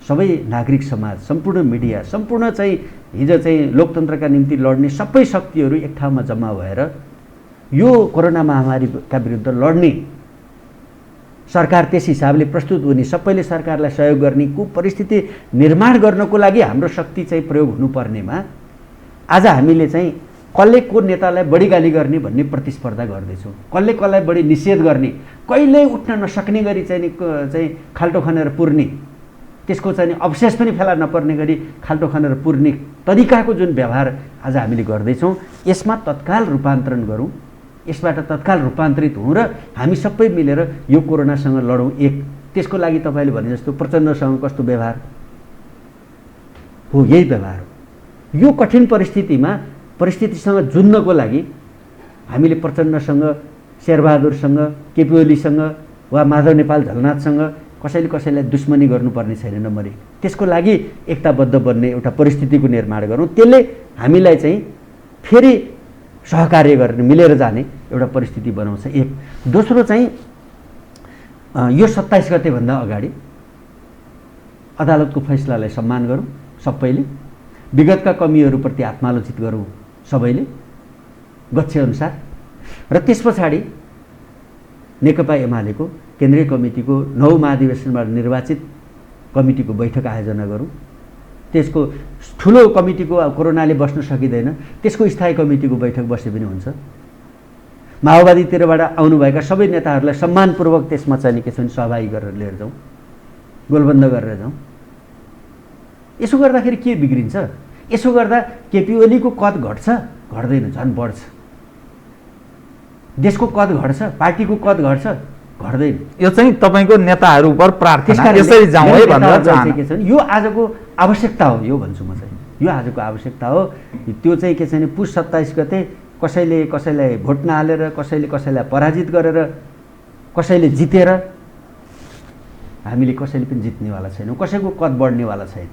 सबै नागरिक समाज, सम्पूर्ण मिडिया, सम्पूर्ण चाहिँ हिजो चाहिँ लोकतन्त्रका निम्ति लड्ने सबै शक्तिहरू एक ठाउँमा जम्मा भएर यो कोरोना महामारीका विरुद्ध लड्ने, सरकार त्यस हिसाबले प्रस्तुत हुने, सबैले सरकारलाई सहयोग गर्ने परिस्थिति निर्माण गर्नको लागि हाम्रो शक्ति चाहिँ प्रयोग हुनुपर्नेमा आज हामीले चाहिँ कसले को नेतालाई बढी गाली गर्ने भन्ने प्रतिस्पर्धा गर्दैछौँ, कसले कसलाई बढी निषेध गर्ने, कहिल्यै उठ्न नसक्ने गरी चाहिँ खाल्टो खनेर पुर्ने, त्यसको चाहिँ अवशेष पनि फेला नपर्ने गरी खाल्टो खनेर पुर्ने तरिकाको जुन व्यवहार आज हामीले गर्दैछौँ यसमा तत्काल रूपान्तरण गरौँ, यसबाट तत्काल रूपान्तरित हौँ र हामी सबै मिलेर यो कोरोनासँग लडौँ एक। त्यसको लागि तपाईँले भने जस्तो प्रचण्डसँग कस्तो व्यवहार हो, यही व्यवहार हो। यो कठिन परिस्थितिसँग जुझ्नको लागि हामीले प्रचण्डसँग, शेरबहादुरसँग, केपी ओलीसँग वा माधव नेपाल झलनाथसँग कसैलाई दुश्मनी गर्नुपर्ने छैन नम्बरी। त्यसको लागि एकताबद्ध बन्ने एउटा परिस्थितिको निर्माण गरौँ, त्यसले हामीलाई चाहिँ फेरि सहकार्य गर्ने, मिलेर जाने एउटा परिस्थिति बनाउँछ एक। दोस्रो चाहिँ यो 27 गतेभन्दा अगाडि अदालतको फैसलालाई सम्मान गरौँ सबैले, विगतका कमीहरूप्रति आत्मालोचित गरौँ सबैले गच्छेअनुसार, र त्यस पछाडि नेकपा एमालेको केन्द्रीय कमिटीको 9 महाधिवेशनबाट निर्वाचित कमिटीको बैठक आयोजना गरौँ। त्यसको ठुलो कमिटीको कोरोनाले बस्न सकिँदैन, त्यसको स्थायी कमिटीको बैठक बसे पनि हुन्छ। माओवादीतिरबाट आउनुभएका सबै नेताहरूलाई सम्मानपूर्वक त्यसमा चाहिँ के छ सहभागी गरेर लिएर जाउँ, गोलबन्द गरेर जाउँ। यसो गर्दाखेरि के बिग्रिन्छ? यसो गर्दा केपी ओलीको कद घट्छ? घट्दैन, झन् बढ्छ। देशको कद घट्छ? पार्टीको कद घट्छ? घट्दैन। यो चाहिँ तपाईँको नेताहरू उपर प्रार्थना यसरी जाउँ है भनेर चाहना के छ यो आजको आवश्यकता हो, यो भन्छु म चाहिँ यो आजको आवश्यकता हो। त्यो चाहिँ के छ भने पुस 27 गते कसैलाई भोट नहालेर, कसैलाई पराजित गरेर, कसैले जितेर हामीले कसैले पनि जित्नेवाला छैनौँ, कसैको कद बढ्नेवाला छैन।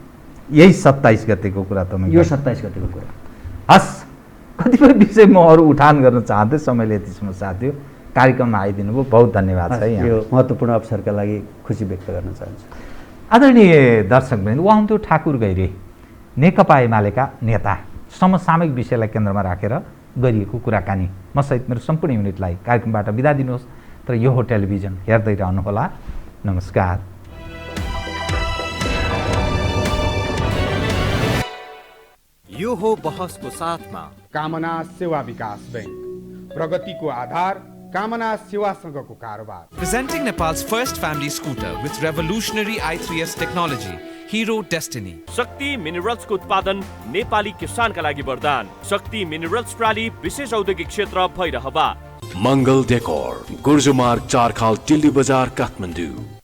यही 27 गतेको कुरा तपाईँ, यो 27 गतेको कुरा। हस्, कतिपय विषय म अरू उठान गर्न चाहन्थेँ, समयले यतिसम्म साथ दियो, कार्यक्रममा आइदिनु भयो, बहुत धन्यवाद छ। यो महत्त्वपूर्ण अवसरका लागि खुसी व्यक्त गर्न चाहन्छु। आदरणीय दर्शकवृन्द, उहाँ हुनुहुन्थ्यो ठाकुर गैरे, नेकपा एमालेका नेता। समसामयिक विषयलाई केन्द्रमा राखेर गरिएको कुराकानी। म सहित मेरो सम्पूर्ण युनिटलाई कार्यक्रमबाट बिदा दिनुहोस्, तर यो हो टेलिभिजन, हेर्दै रहनुहोला। नमस्कार। यो हो बहसको साथमा कामना सेवा विकास बैंक, प्रगतिको आधार कामना सेवासँगको कारोबार। Presenting Nepal's first family scooter with revolutionary i3s technology, Hero Destiny. शक्ति मिनरल्सको उत्पादन नेपाली किसानका लागि वरदान। शक्ति मिनरल्स प्रणाली विशेष औद्योगिक क्षेत्र भैरहवा। मङ्गल डेकोर, गुर्जुमार्ग 4 खाल दिल्ली बजार काठमाडौँ।